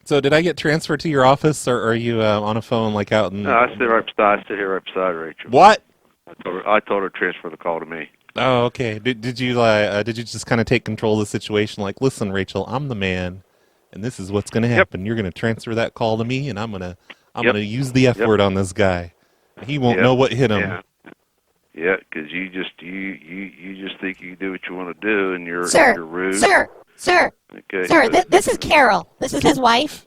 So did I get transferred to your office, or are you on a phone like out in... No, I sit here right beside Rachel. What? I told her to transfer the call to me. Oh, okay. Did you just kind of take control of the situation? Like, listen, Rachel, I'm the man, and this is what's going to happen. You're going to transfer that call to me, and I'm gonna use the F word on this guy. He won't know what hit him. Yeah, because you just think you do what you want to do, and you're rude. Sir. Okay. Sir, this is Carol. This is his wife.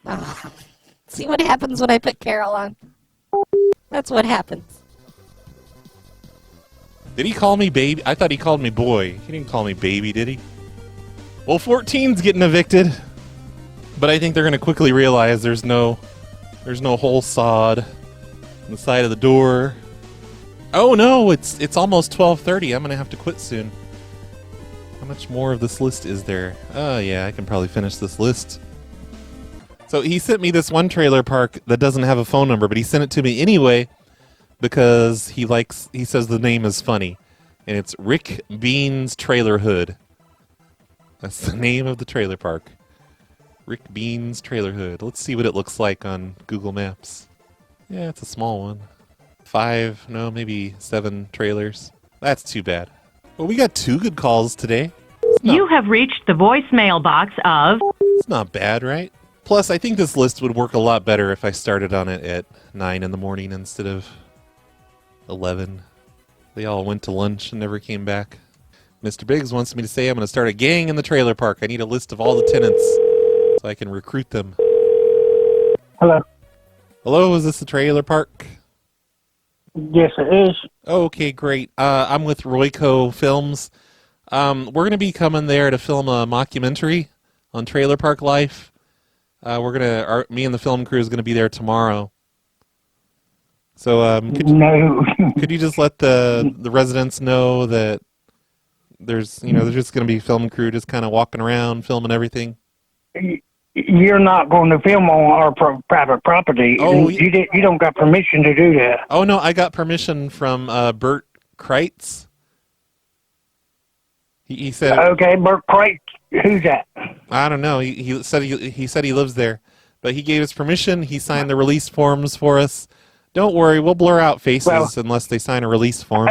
Oh, see what happens when I put Carol on. That's what happens. Did he call me baby? I thought he called me boy. He didn't call me baby, did he? Well, 14's getting evicted, but I think they're going to quickly realize there's no hole sawed on the side of the door. Oh no, it's almost 12:30. I'm going to have to quit soon. How much more of this list is there? Oh yeah, I can probably finish this list. So he sent me this one trailer park that doesn't have a phone number, but he sent it to me anyway because he says the name is funny. And it's Rick Bean's Trailer Hood. That's the name of the trailer park. Rick Bean's Trailer Hood. Let's see what it looks like on Google Maps. Yeah, it's a small one. 5, no, maybe 7 trailers. That's too bad. Well, we got 2 good calls today. You have reached the voicemail box of... It's not bad, right? Plus, I think this list would work a lot better if I started on it at 9 in the morning instead of 11. They all went to lunch and never came back. Mr. Biggs wants me to say I'm going to start a gang in the trailer park. I need a list of all the tenants so I can recruit them. Hello. Hello, is this the trailer park? Yes, it is. Okay, great. I'm with Royco Films. We're going to be coming there to film a mockumentary on Trailer Park Life. Me and the film crew is going to be there tomorrow. So, could you just let the residents know that there's just going to be film crew just kind of walking around, filming everything? You're not going to film on our private property. Oh, you don't got permission to do that. Oh no, I got permission from Bert Kreitz. He said. Okay, Bert Kreitz. Who's that? I don't know. He said he lives there, but he gave us permission. He signed the release forms for us. Don't worry, we'll blur out faces unless they sign a release form.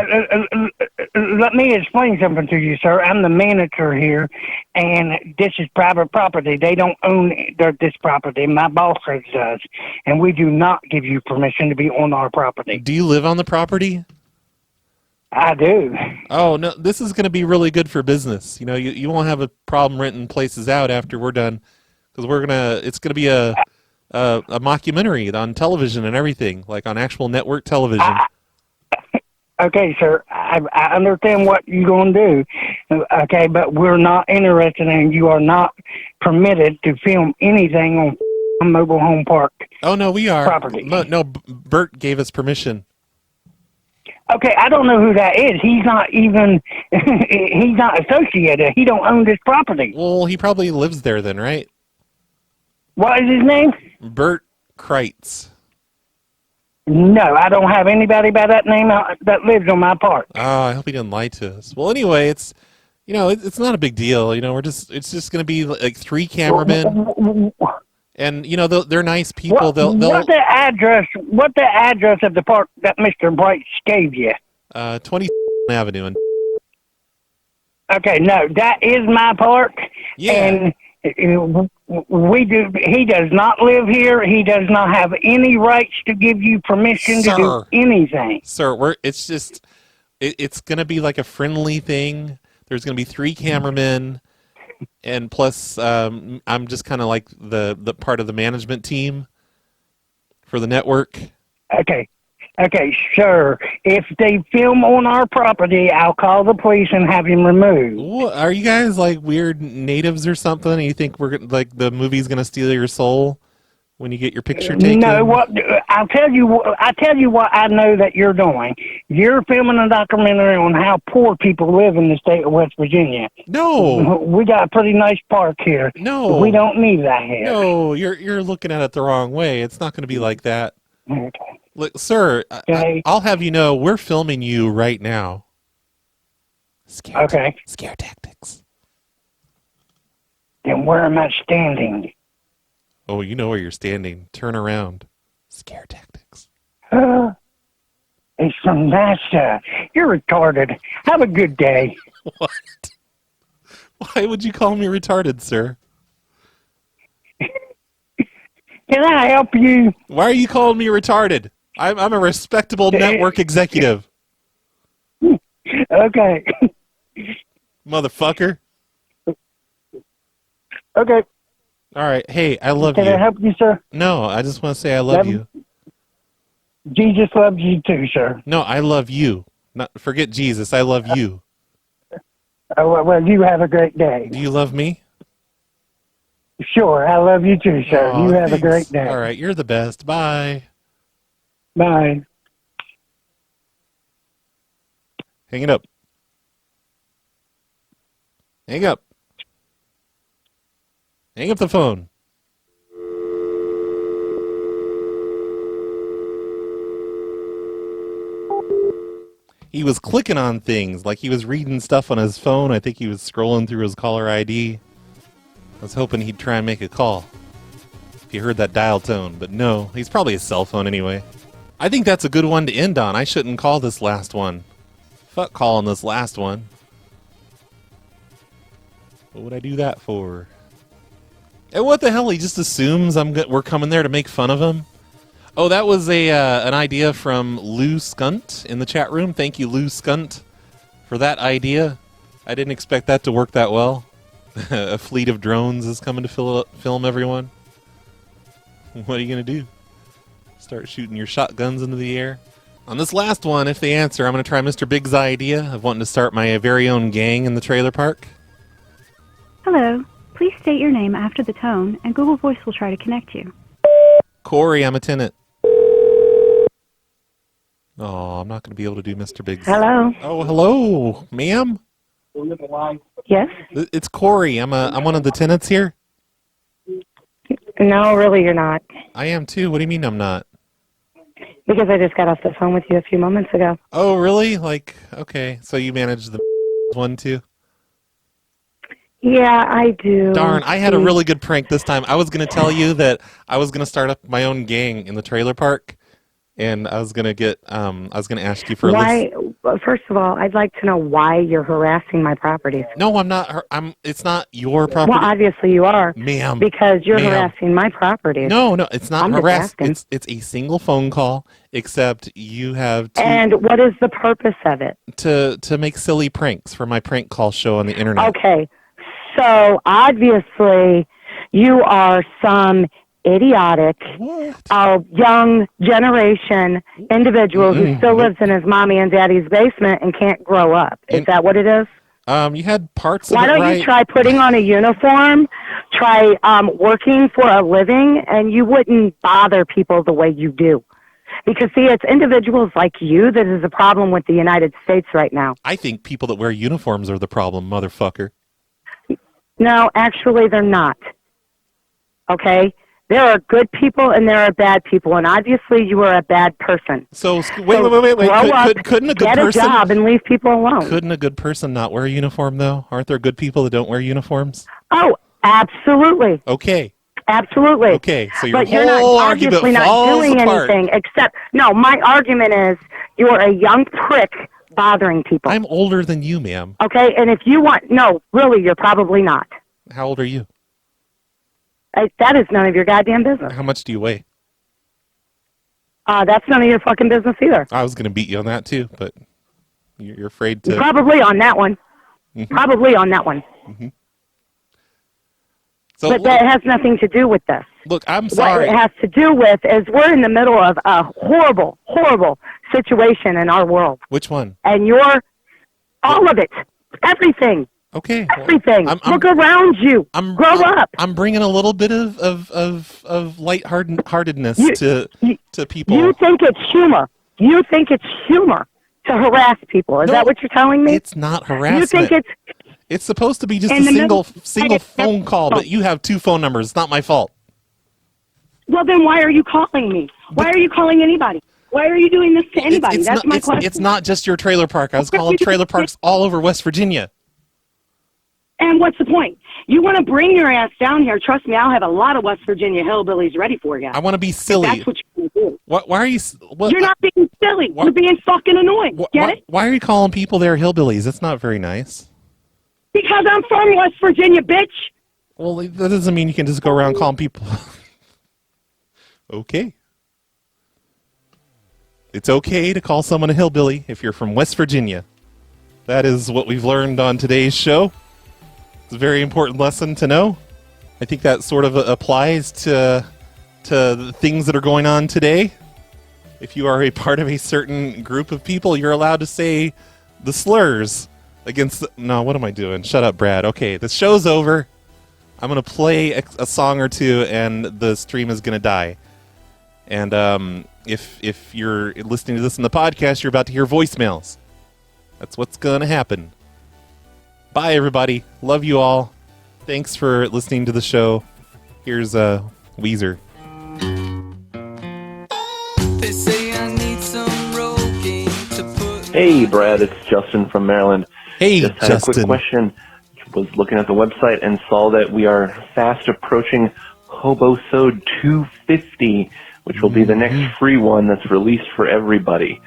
let me explain something to you, sir. I'm the manager here, and this is private property. They don't own this property. My boss does, and we do not give you permission to be on our property. Do you live on the property? I do. Oh, no, this is going to be really good for business. You know, you won't have a problem renting places out after we're done, because it's going to be a mockumentary on television and everything, like on actual network television. Okay, sir, I understand what you're going to do, okay, but we're not interested in, you are not permitted to film anything on mobile home park. Oh, no, we are. Property. No, Bert gave us permission. Okay, I don't know who that is. He's not even, he's not associated. He don't own this property. Well, he probably lives there then, right? What is his name? Bert Kreitz. No, I don't have anybody by that name that lives on my park. Oh, I hope he didn't lie to us. Well, anyway, it's not a big deal. You know, it's just going to be like 3 cameramen. And, you know, they're nice people. What's the address of the park that Mr. Bright gave you? 20 Avenue. Okay, no, that is my park. Yeah. And he does not live here. He does not have any rights to give you permission to do anything. Sir, it's going to be like a friendly thing. There's going to be 3 cameramen. And plus, I'm just kind of like the part of the management team for the network. Okay, sure. If they film on our property, I'll call the police and have him removed. What, are you guys like weird natives or something? And you think like the movie's gonna steal your soul when you get your picture taken? No, I'll tell you what I know that you're doing. You're filming a documentary on how poor people live in the state of West Virginia. No, we got a pretty nice park here. No, we don't need that here. No, you're looking at it the wrong way. It's not going to be like that. Okay. Look, sir, I'll have you know we're filming you right now. Scare tactics. Then where am I standing? Oh, you know where you're standing. Turn around. Scare tactics. It's from NASA. You're retarded. Have a good day. What? Why would you call me retarded, sir? Can I help you? Why are you calling me retarded? I'm a respectable network executive. Okay. Motherfucker. Okay. All right. Hey, I love you. Can I help you, sir? No, I just want to say I love you. Jesus loves you too, sir. No, I love you. Forget Jesus. I love you. Well, you have a great day. Do you love me? Sure, I love you too, sir. Oh, you have thanks. a great day. All right, you're the best. Bye. Bye. Hang it up. Hang up. Hang up the phone. He was clicking on things, like he was reading stuff on his phone. I think he was scrolling through his caller ID. I was hoping he'd try and make a call. If you heard that dial tone, but no, he's probably a cell phone anyway. I think that's a good one to end on. I shouldn't call this last one. Fuck calling this last one. What would I do that for? And what the hell? He just assumes we're coming there to make fun of him? Oh, that was an idea from Lou Skunt in the chat room. Thank you, Lou Skunt, for that idea. I didn't expect that to work that well. A fleet of drones is coming to film everyone. What are you going to do? Start shooting your shotguns into the air? On this last one, if they answer, I'm going to try Mr. Big's idea of wanting to start my very own gang in the trailer park. Hello. Please state your name after the tone, and Google Voice will try to connect you. Corey, I'm a tenant. Oh, I'm not going to be able to do Mr. Big's. Hello. Oh, hello, ma'am. Yes. It's Corey. I'm one of the tenants here. No, really, you're not. I am too. What do you mean I'm not? Because I just got off the phone with you a few moments ago. Oh, really? Like, okay. So you manage the one too? Yeah, I do. Darn, I had a really good prank this time. I was going to tell you that I was going to start up my own gang in the trailer park, And I was gonna ask you for a Why? list. Well, first of all, I'd like to know why you're harassing my property. No, I'm not. It's not your property. Well, obviously you are, ma'am. because you're Ma'am. harassing my property. No, it's not I'm just harass. asking. It's a single phone call. Except you have to And what is the purpose of it? to make silly pranks for my prank call show on the internet. Okay, so obviously you are some idiotic young generation individual who still lives in his mommy and daddy's basement and can't grow up. Is that what it is? You had parts of Why it don't right. you try putting on a uniform, try working for a living, and you wouldn't bother people the way you do. Because, see, it's individuals like you that is a problem with the United States right now. I think people that wear uniforms are the problem, motherfucker. No, actually, they're not. Okay? There are good people and there are bad people, and obviously you are a bad person. So wait. Grow up, Couldn't a good get person a job and leave people alone. Couldn't a good person not wear a uniform though? Aren't there good people that don't wear uniforms? Oh, absolutely. Okay. Absolutely. Okay, so your but you're whole not argument obviously not falls doing apart. anything except my argument is you're a young prick bothering people. I'm older than you, ma'am. Okay, and if you want really you're probably not. How old are you? That is none of your goddamn business. How much do you weigh? That's none of your fucking business either. I was going to beat you on that too, but you're afraid to. Probably on that one. Mhm. Probably on that one. Mhm. So but that has nothing to do with this. Look, I'm sorry. What it has to do with is we're in the middle of a horrible, horrible situation in our world. Which one? And you're all of it. Everything. Okay. Everything. Look around you. Grow up. I'm bringing a little bit of lightheartedness to people. You think it's humor. You think it's humor to harass people. Is that what you're telling me? It's not harassment. You think it's supposed to be just a in the single phone call, but you have two phone numbers. It's not my fault. Well, then why are you calling me? Why are you calling anybody? Why are you doing this to anybody? That's my question. It's not just your trailer park. I was calling trailer parks all over West Virginia. And what's the point? You want to bring your ass down here. Trust me, I'll have a lot of West Virginia hillbillies ready for you. I want to be silly. That's what you're going to do. Why are you... You're not being silly. You're being fucking annoying. Get it? Why are you calling people there hillbillies? That's not very nice. Because I'm from West Virginia, bitch. Well, that doesn't mean you can just go around calling people... Okay. It's okay to call someone a hillbilly if you're from West Virginia. That is what we've learned on today's show. It's a very important lesson to know. I think that sort of applies to the things that are going on today. If you are a part of a certain group of people, you're allowed to say the slurs against... No, what am I doing? Shut up, Brad. Okay, the show's over. I'm going to play a song or two, and the stream is going to die. And if you're listening to this in the podcast, you're about to hear voicemails. That's what's going to happen. Bye, everybody. Love you all. Thanks for listening to the show. Here's Weezer. They say I need some rogaine to put... Hey, Brad, it's Justin from Maryland. Hey, Just had Justin. a quick question. Was looking at the website and saw that we are fast approaching Hobosode 250, which will be the next free one that's released for everybody.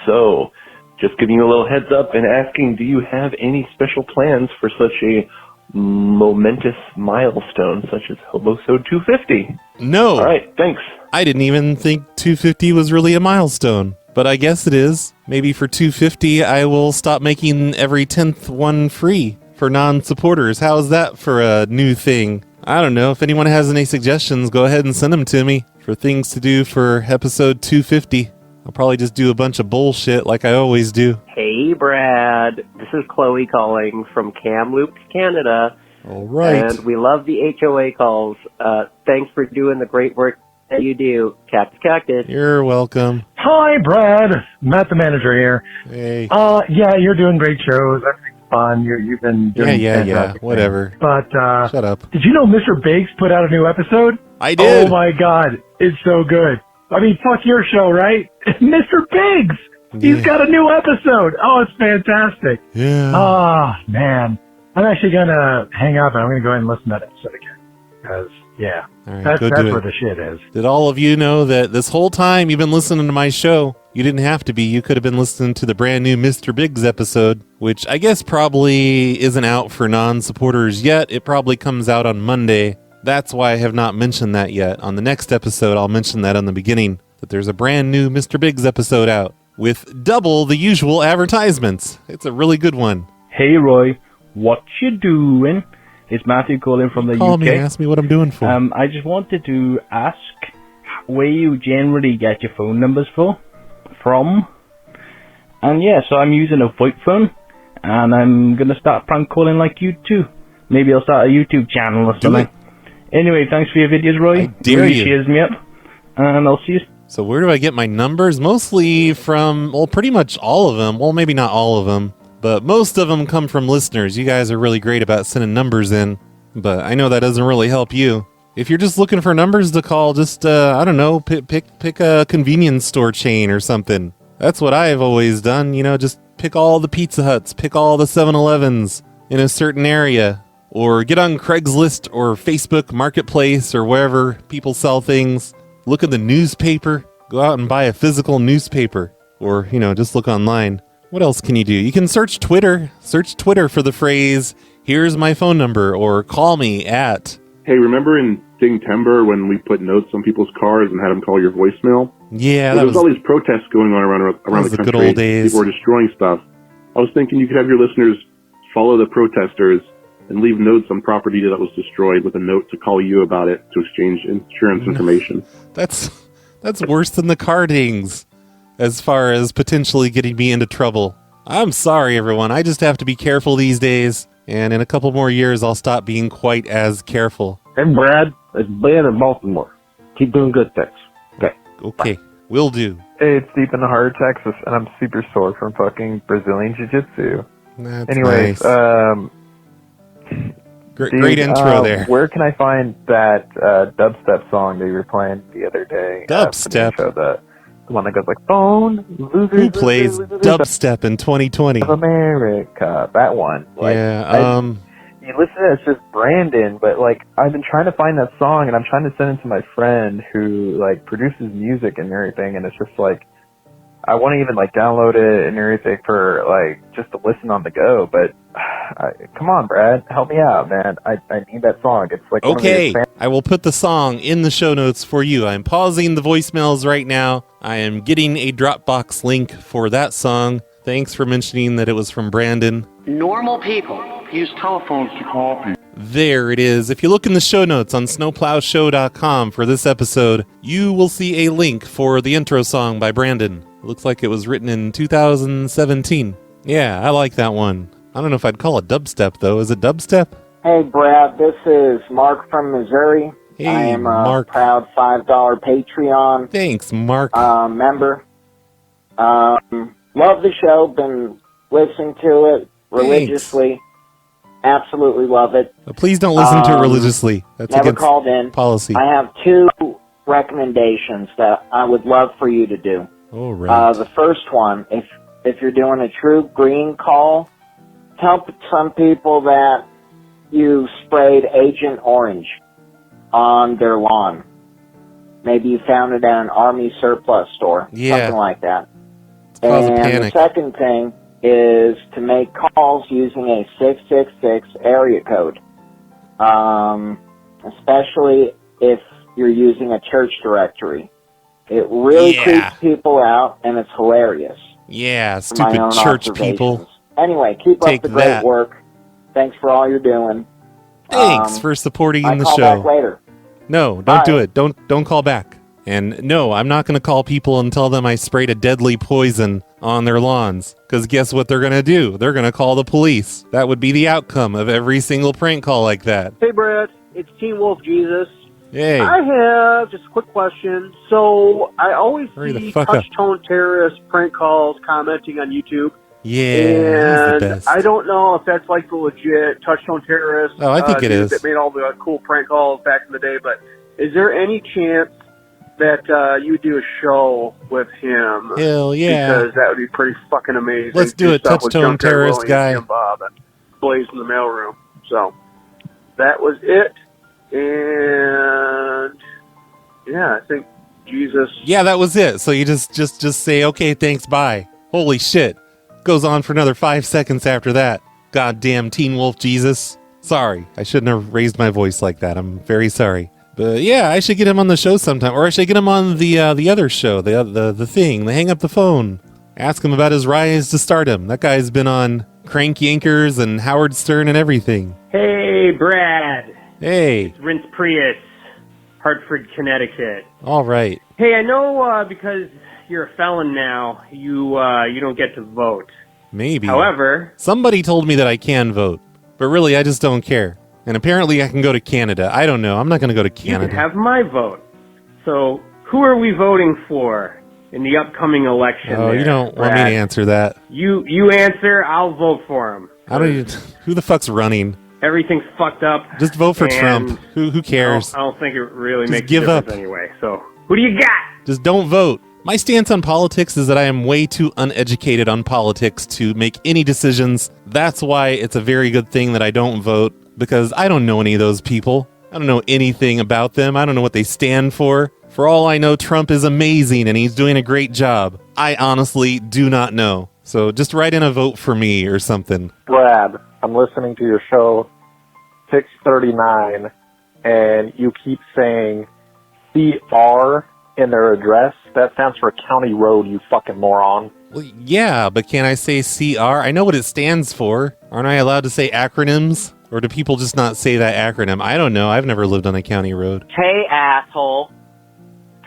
So, just giving you a little heads up and asking, do you have any special plans for such a momentous milestone such as Hobosode 250? No. All right, thanks. I didn't even think 250 was really a milestone, but I guess it is. Maybe for 250, I will stop making every 10th one free for non-supporters. How is that for a new thing? I don't know. If anyone has any suggestions, go ahead and send them to me for things to do for episode 250. I'll probably just do a bunch of bullshit like I always do. Hey, Brad. This is Chloe calling from Kamloops, Canada. All right. And we love the HOA calls. Thanks for doing the great work that you do. Cactus Cactus. You're welcome. Hi, Brad. Matt, the manager here. Hey. Yeah, you're doing great shows. Everything's fun. You've been doing fantastic whatever. things. But shut up. Did you know Mr. Biggs put out a new episode? I did. Oh my God, it's so good. I mean, fuck your show, right? Mr. Biggs. He's got a new episode. Oh, it's fantastic. Yeah. Oh man, I'm actually gonna hang up and I'm gonna go ahead and listen to that episode again because Yeah. All right, That's go do where it. the shit is. Did all of you know that this whole time you've been listening to my show, you didn't have to be. You could have been listening to the brand new Mr. Biggs episode, which I guess probably isn't out for non-supporters yet. It probably comes out on Monday. That's why I have not mentioned that yet. On the next episode, I'll mention that on the beginning, that there's a brand new Mr. Biggs episode out with double the usual advertisements. It's a really good one. Hey, Roy. What you doing? It's Matthew calling from the Call UK. me and ask me what I'm doing for. I just wanted to ask where you generally get your phone numbers from. And yeah, so I'm using a VoIP phone, and I'm going to start prank calling like you too. Maybe I'll start a YouTube channel or something. Anyway, thanks for your videos, Roy. I dare really you. cheers me up. And I'll see you. So where do I get my numbers? Mostly from, well, pretty much all of them. Well, maybe not all of them, but most of them come from listeners. You guys are really great about sending numbers in, but I know that doesn't really help you. If you're just looking for numbers to call, just, I don't know, pick a convenience store chain or something. That's what I've always done, just pick all the Pizza Huts, pick all the 7-Elevens in a certain area, or get on Craigslist or Facebook Marketplace or wherever people sell things. Look in the newspaper, go out and buy a physical newspaper, or, just look online. What else can you do? You can search Twitter for the phrase, here's my phone number, or call me at... Hey, remember in Dingtember when we put notes on people's cars and had them call your voicemail? Yeah, there was all these protests going on around the country. good old days. People were destroying stuff. I was thinking you could have your listeners follow the protesters and leave notes on property that was destroyed with a note to call you about it to exchange insurance information. That's worse than the car dings, as far as potentially getting me into trouble. I'm sorry, everyone. I just have to be careful these days, and in a couple more years, I'll stop being quite as careful. Hey, Brad. It's Ben in Baltimore. Keep doing good things. Okay. Will do. Hey, it's deep in the heart of Texas, and I'm super sore from fucking Brazilian Jiu-Jitsu. That's Anyways, nice. Great intro there. Where can I find that dubstep song that you were playing the other day? Dubstep? The one that goes like, phone, losers, Who plays losers, dubstep in 2020? of America. That one. Yeah, you listen to it, it's just Brandon, but I've been trying to find that song, and I'm trying to send it to my friend who produces music and everything, and it's just I want to even download it and everything for just to listen on the go, but come on, Brad, help me out, man. I need that song. It's okay, I will put the song in the show notes for you. I'm pausing the voicemails right now. I am getting a Dropbox link for that song. Thanks for mentioning that it was from Brandon. Normal people use telephones to call people. There it is. If you look in the show notes on snowplowshow.com for this episode, you will see a link for the intro song by Brandon. It looks like it was written in 2017. Yeah, I like that one. I don't know if I'd call it dubstep, though. Is it dubstep? Hey, Brad, this is Mark from Missouri. Hey, I am a Mark. proud $5 Patreon Thanks, Mark. member. Love the show. Been listening to it religiously. Absolutely love it. Please don't listen to it religiously. That's never against called in. policy. I have two recommendations that I would love for you to do. All right. The first one, if you're doing a true green call, tell some people that you sprayed Agent Orange on their lawn. Maybe you found it at an Army surplus store. Yeah. Something like that. Cause a And panic. the second thing is to make calls using a 666 area code. Especially if you're using a church directory. It really creeps people out, and it's hilarious. Yeah, from my stupid own church observations. people. Anyway, keep Take up the great that. work. Thanks for all you're doing. Thanks for supporting I the call show. back later. No, don't do it. Don't call back. And no, I'm not going to call people and tell them I sprayed a deadly poison on their lawns. Because guess what they're going to do? They're going to call the police. That would be the outcome of every single prank call like that. Hey, Brad. It's Teen Wolf Jesus. Hey. I have just a quick question. So I always Hurry the see fuck touch up. tone terrorist prank calls commenting on YouTube. Yeah, he's the And best. I don't know if that's the legit touch tone terrorist. Oh, I think it dude is. that made all the cool prank calls back in the day. But is there any chance that you do a show with him? Hell yeah. Because that would be pretty fucking amazing. Let's do it, stuff with touch-tone Junkyard terrorist Willie guy. And Jim Bob and Blaze in the mailroom. So that was it. And yeah, I think Jesus. Yeah, that was it. So you just say, okay, thanks, bye. Holy shit. Goes on for another 5 seconds after that. Goddamn Teen Wolf Jesus. Sorry, I shouldn't have raised my voice like that. I'm very sorry. But yeah, I should get him on the show sometime. Or I should get him on the other show, the thing, the Hang Up the Phone. Ask him about his rise to stardom. That guy's been on Crank Yankers and Howard Stern and everything. Hey, Brad. Hey. It's Rince Prius, Hartford, Connecticut. All right. Hey, I know because you're a felon now, you don't get to vote. Maybe. However, somebody told me that I can vote, but really I just don't care. And apparently I can go to Canada. I don't know. I'm not going to go to Canada. you can have my vote. So, who are we voting for in the upcoming election? Oh, you don't want me to answer that. You answer, I'll vote for him. I don't even, who the fuck's running? Everything's fucked up. Just vote for and Trump. Who cares? I don't think it really Just makes give a difference up. anyway. So, who do you got? Just don't vote. My stance on politics is that I am way too uneducated on politics to make any decisions. That's why it's a very good thing that I don't vote, because I don't know any of those people. I don't know anything about them. I don't know what they stand for. For all I know, Trump is amazing and he's doing a great job. I honestly do not know. So just write in a vote for me or something. Brad, I'm listening to your show 639, and you keep saying CR in their address. That stands for County Road, you fucking moron. Well, yeah, but can I say CR? I know what it stands for. Aren't I allowed to say acronyms? Or do people just not say that acronym? I don't know. I've never lived on a county road. Hey, asshole.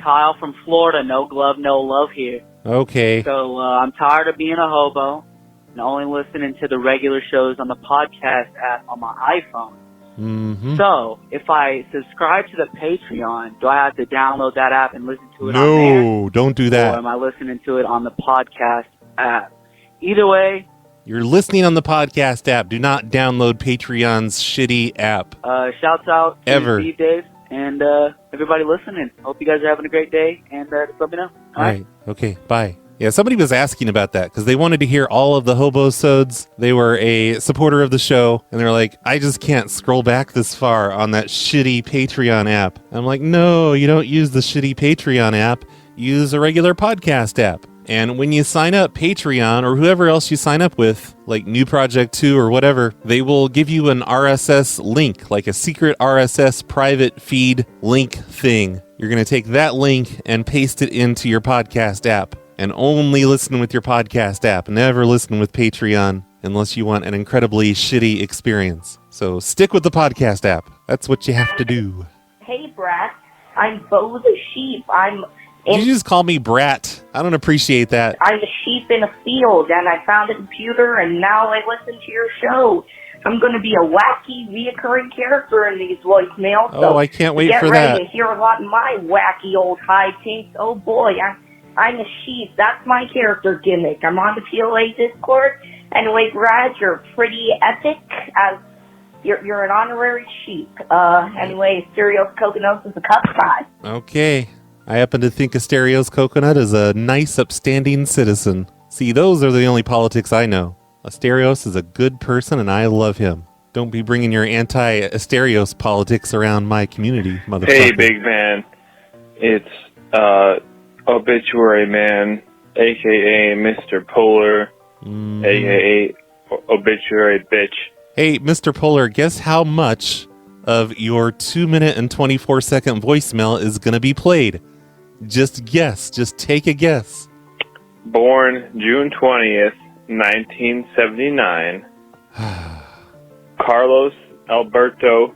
Kyle from Florida. No glove, no love here. Okay. So I'm tired of being a hobo and only listening to the regular shows on the podcast app on my iPhone. Mm-hmm. So if I subscribe to the Patreon, do I have to download that app and listen to it on there? No, don't do that. Or am I listening to it on the podcast app? Either way. You're listening on the podcast app. Do not download Patreon's shitty app. Shouts out to Ever. Steve Dave and everybody listening. Hope you guys are having a great day, and just let me know. All right. Okay, bye. Yeah, somebody was asking about that because they wanted to hear all of the Hobosodes. They were a supporter of the show, and they're like, I just can't scroll back this far on that shitty Patreon app. I'm like, no, you don't use the shitty Patreon app. Use a regular podcast app. And when you sign up, Patreon or whoever else you sign up with, like New Project 2 or whatever, they will give you an RSS link, like a secret RSS private feed link thing. You're going to take that link and paste it into your podcast app. And only listen with your podcast app. Never listen with Patreon unless you want an incredibly shitty experience. So stick with the podcast app. That's what you have to do. Hey, Brad. I'm Bo the sheep. Did you just call me Brat? I don't appreciate that. I'm a sheep in a field, and I found a computer, and now I listen to your show. I'm going to be a wacky, reoccurring character in these voicemails. Oh, I can't wait for that. Get ready to hear a lot of my wacky old hijinks. Oh, boy, I'm a sheep. That's my character gimmick. I'm on the PLA Discord. Anyway, Brad, you're pretty epic as you're an honorary sheep. Anyway, Asterios Kokonos is a cup side. Okay. I happen to think Asterios Coconut is a nice, upstanding citizen. See, those are the only politics I know. Asterios is a good person, and I love him. Don't be bringing your anti-Asterios politics around my community, motherfucker. Hey, big man. It's, Obituary Man, a.k.a. Mr. Polar, a.k.a. Obituary Bitch. Hey, Mr. Polar, guess how much of your 2-minute and 24-second voicemail is going to be played? Just guess. Just take a guess. Born June 20th, 1979. Carlos Alberto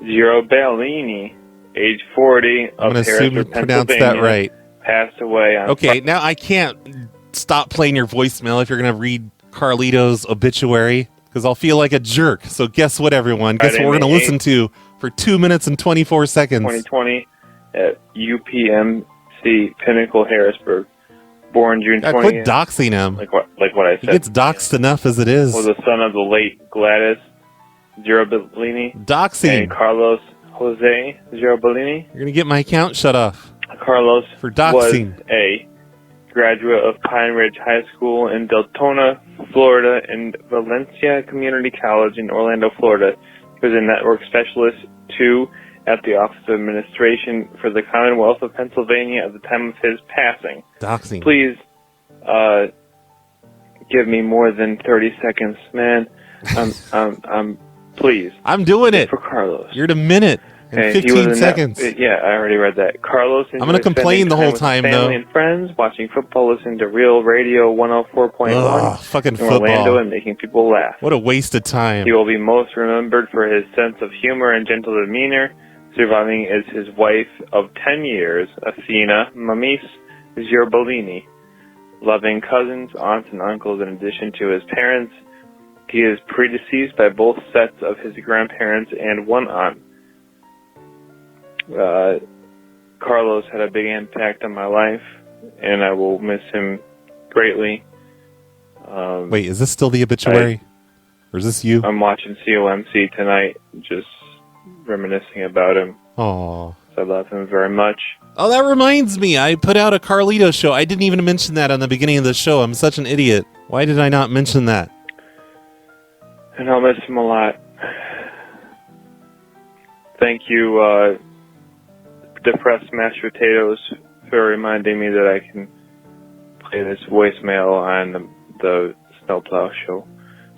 Girobellini, age 40, I'm going to assume you pronounced that right. Passed away on... Okay, now I can't stop playing your voicemail if you're going to read Carlito's obituary, because I'll feel like a jerk. So guess what, everyone? Guess what we're going to listen to for 2 minutes and 24 seconds. 2020 at UPMC Pinnacle, Harrisburg. Born June 20th. Quit doxing him. Like what I said. He gets doxed enough as it is. Was the son of the late Gladys Girobellini. Doxing. And Carlos Jose Girobellini. You're going to get my account shut off. Carlos for doxing. Was a graduate of Pine Ridge High School in Deltona, Florida, and Valencia Community College in Orlando, Florida. who's a network specialist, 2, at the Office of Administration for the Commonwealth of Pennsylvania at the time of his passing. Doxing. Please, give me more than 30 seconds, man. Please. I'm doing it. For Carlos. You're at a minute and Hey, 15 seconds. Yeah, I already read that. Carlos. I'm going to complain the whole time, though. Family and friends, watching football, listening to Real Radio 104.1 Ugh, fucking in football. Orlando, and making people laugh. What a waste of time. He will be most remembered for his sense of humor and gentle demeanor. Surviving is his wife of 10 years, Athena Mamis Zierbolini. Loving cousins, aunts, and uncles in addition to his parents. He is predeceased by both sets of his grandparents and one aunt. Carlos had a big impact on my life, and I will miss him greatly. Wait, is this still the obituary? Or is this you? I'm watching COMC tonight, just reminiscing about him. Oh, I love him very much. Oh, that reminds me. I put out a Carlito show. I didn't even mention that on the beginning of the show. I'm such an idiot. Why did I not mention that? And I'll miss him a lot. Thank you, Depressed Mashed Potatoes, for reminding me that I can play this voicemail on the Snowplow show.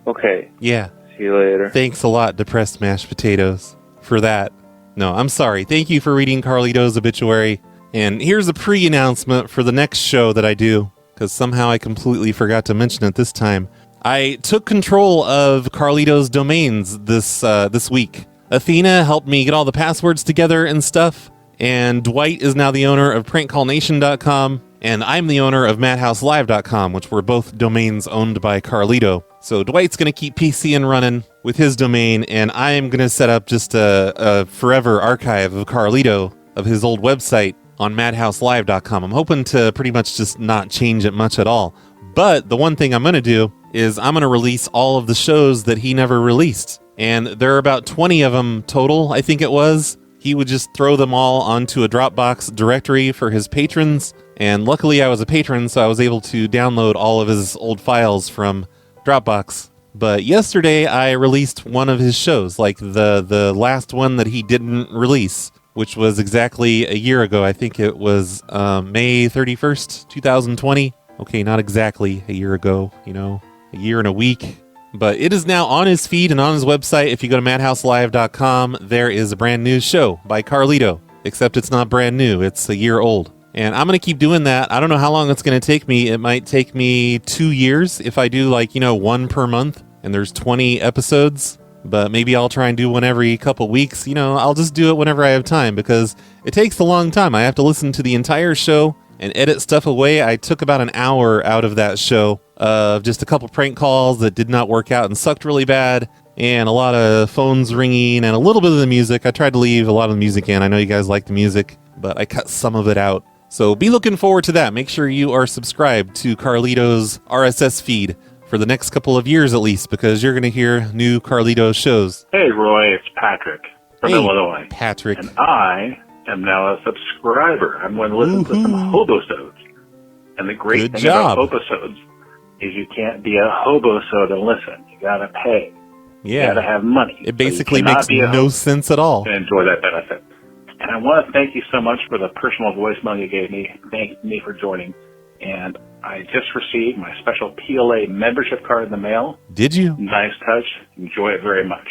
Okay. Yeah. See you later. Thanks a lot, Depressed Mashed Potatoes, for that. No, I'm sorry. Thank you for reading Carlito's obituary. And here's a pre-announcement for the next show that I do, because somehow I completely forgot to mention it this time. I took control of Carlito's domains this week. Athena helped me get all the passwords together and stuff, and Dwight is now the owner of prankcallnation.com, and I'm the owner of madhouselive.com, which were both domains owned by Carlito. So Dwight's going to keep PCing running with his domain, and I am going to set up just a forever archive of Carlito, of his old website, on madhouselive.com. I'm hoping to pretty much just not change it much at all. But the one thing I'm going to do is I'm going to release all of the shows that he never released. And there are about 20 of them total, I think it was. He would just throw them all onto a Dropbox directory for his patrons. And luckily I was a patron, so I was able to download all of his old files from Dropbox. But yesterday I released one of his shows, like the last one that he didn't release, which was exactly a year ago. I think it was May 31st, 2020. Okay, not exactly a year ago, a year and a week. But it is now on his feed and on his website. If you go to madhouselive.com, there is a brand new show by Carlito, except it's not brand new. It's a year old. And I'm going to keep doing that. I don't know how long it's going to take me. It might take me 2 years if I do one per month and there's 20 episodes. But maybe I'll try and do one every couple weeks. I'll just do it whenever I have time because it takes a long time. I have to listen to the entire show and edit stuff away. I took about an hour out of that show of just a couple prank calls that did not work out and sucked really bad, and a lot of phones ringing and a little bit of the music. I tried to leave a lot of the music in. I know you guys like the music, but I cut some of it out. So be looking forward to that. Make sure you are subscribed to Carlito's RSS feed for the next couple of years at least, because you're going to hear new Carlito shows. Hey, Roy, it's Patrick from Illinois. Patrick. And I am now a subscriber. I'm going to listen to some hobosodes. And the great thing about hobosodes is you can't be a hobosode and listen. You got to pay. Yeah. You got to have money. It basically makes no sense at all. And enjoy that benefit. And I want to thank you so much for the personal voicemail you gave me. Thank me for joining. And I just received my special PLA membership card in the mail. Did you? Nice touch. Enjoy it very much.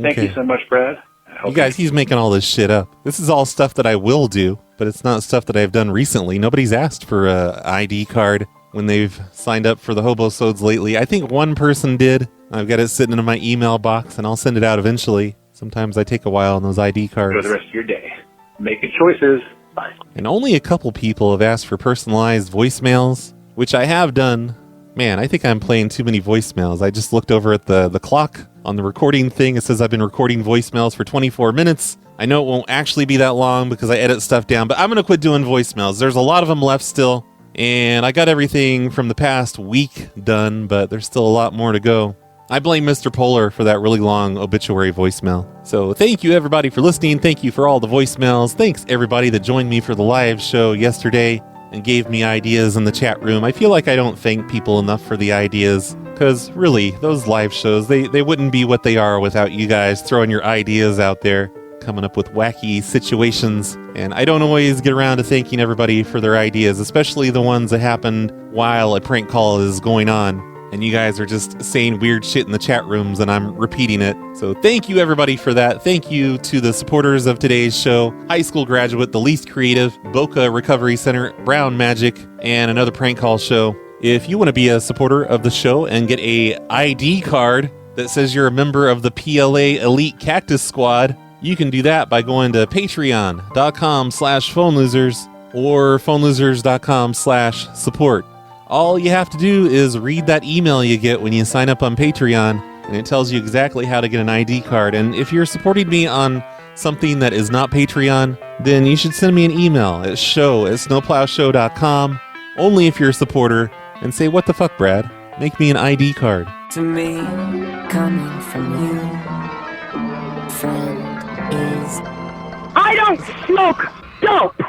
Thank Okay. you so much, Brad. You guys, he's making all this shit up. This is all stuff that I will do, but it's not stuff that I've done recently. Nobody's asked for a ID card when they've signed up for the hobosodes lately. I think one person did. I've got it sitting in my email box, and I'll send it out eventually. Sometimes I take a while on those ID cards. Enjoy the rest of your day. Making choices. Bye. And only a couple people have asked for personalized voicemails, which I have done. Man, I think I'm playing too many voicemails. I just looked over at the clock on the recording thing. It says I've been recording voicemails for 24 minutes. I know it won't actually be that long because I edit stuff down, but I'm going to quit doing voicemails. There's a lot of them left still, and I got everything from the past week done, but there's still a lot more to go. I blame Mr. Polar for that really long obituary voicemail. So thank you, everybody, for listening. Thank you for all the voicemails. Thanks, everybody that joined me for the live show yesterday. and gave me ideas in the chat room. I feel like I don't thank people enough for the ideas, because really, those live shows, they wouldn't be what they are without you guys throwing your ideas out there, coming up with wacky situations. And I don't always get around to thanking everybody for their ideas, especially the ones that happened while a prank call is going on. And you guys are just saying weird shit in the chat rooms and I'm repeating it. So thank you everybody for that. Thank you to the supporters of today's show: High School Graduate, The Least Creative, Boca Recovery Center, Brown Magic, and another prank call show. If you want to be a supporter of the show and get a ID card that says you're a member of the PLA Elite Cactus Squad, you can do that by going to patreon.com/phonelosers or phonelosers.com/support. All you have to do is read that email you get when you sign up on Patreon, and it tells you exactly how to get an ID card. And if you're supporting me on something that is not Patreon, then you should send me an email at show@snowplowshow.com, only if you're a supporter, and say, "What the fuck, Brad? Make me an ID card." To me, coming from you, friend, is... I don't smoke dope!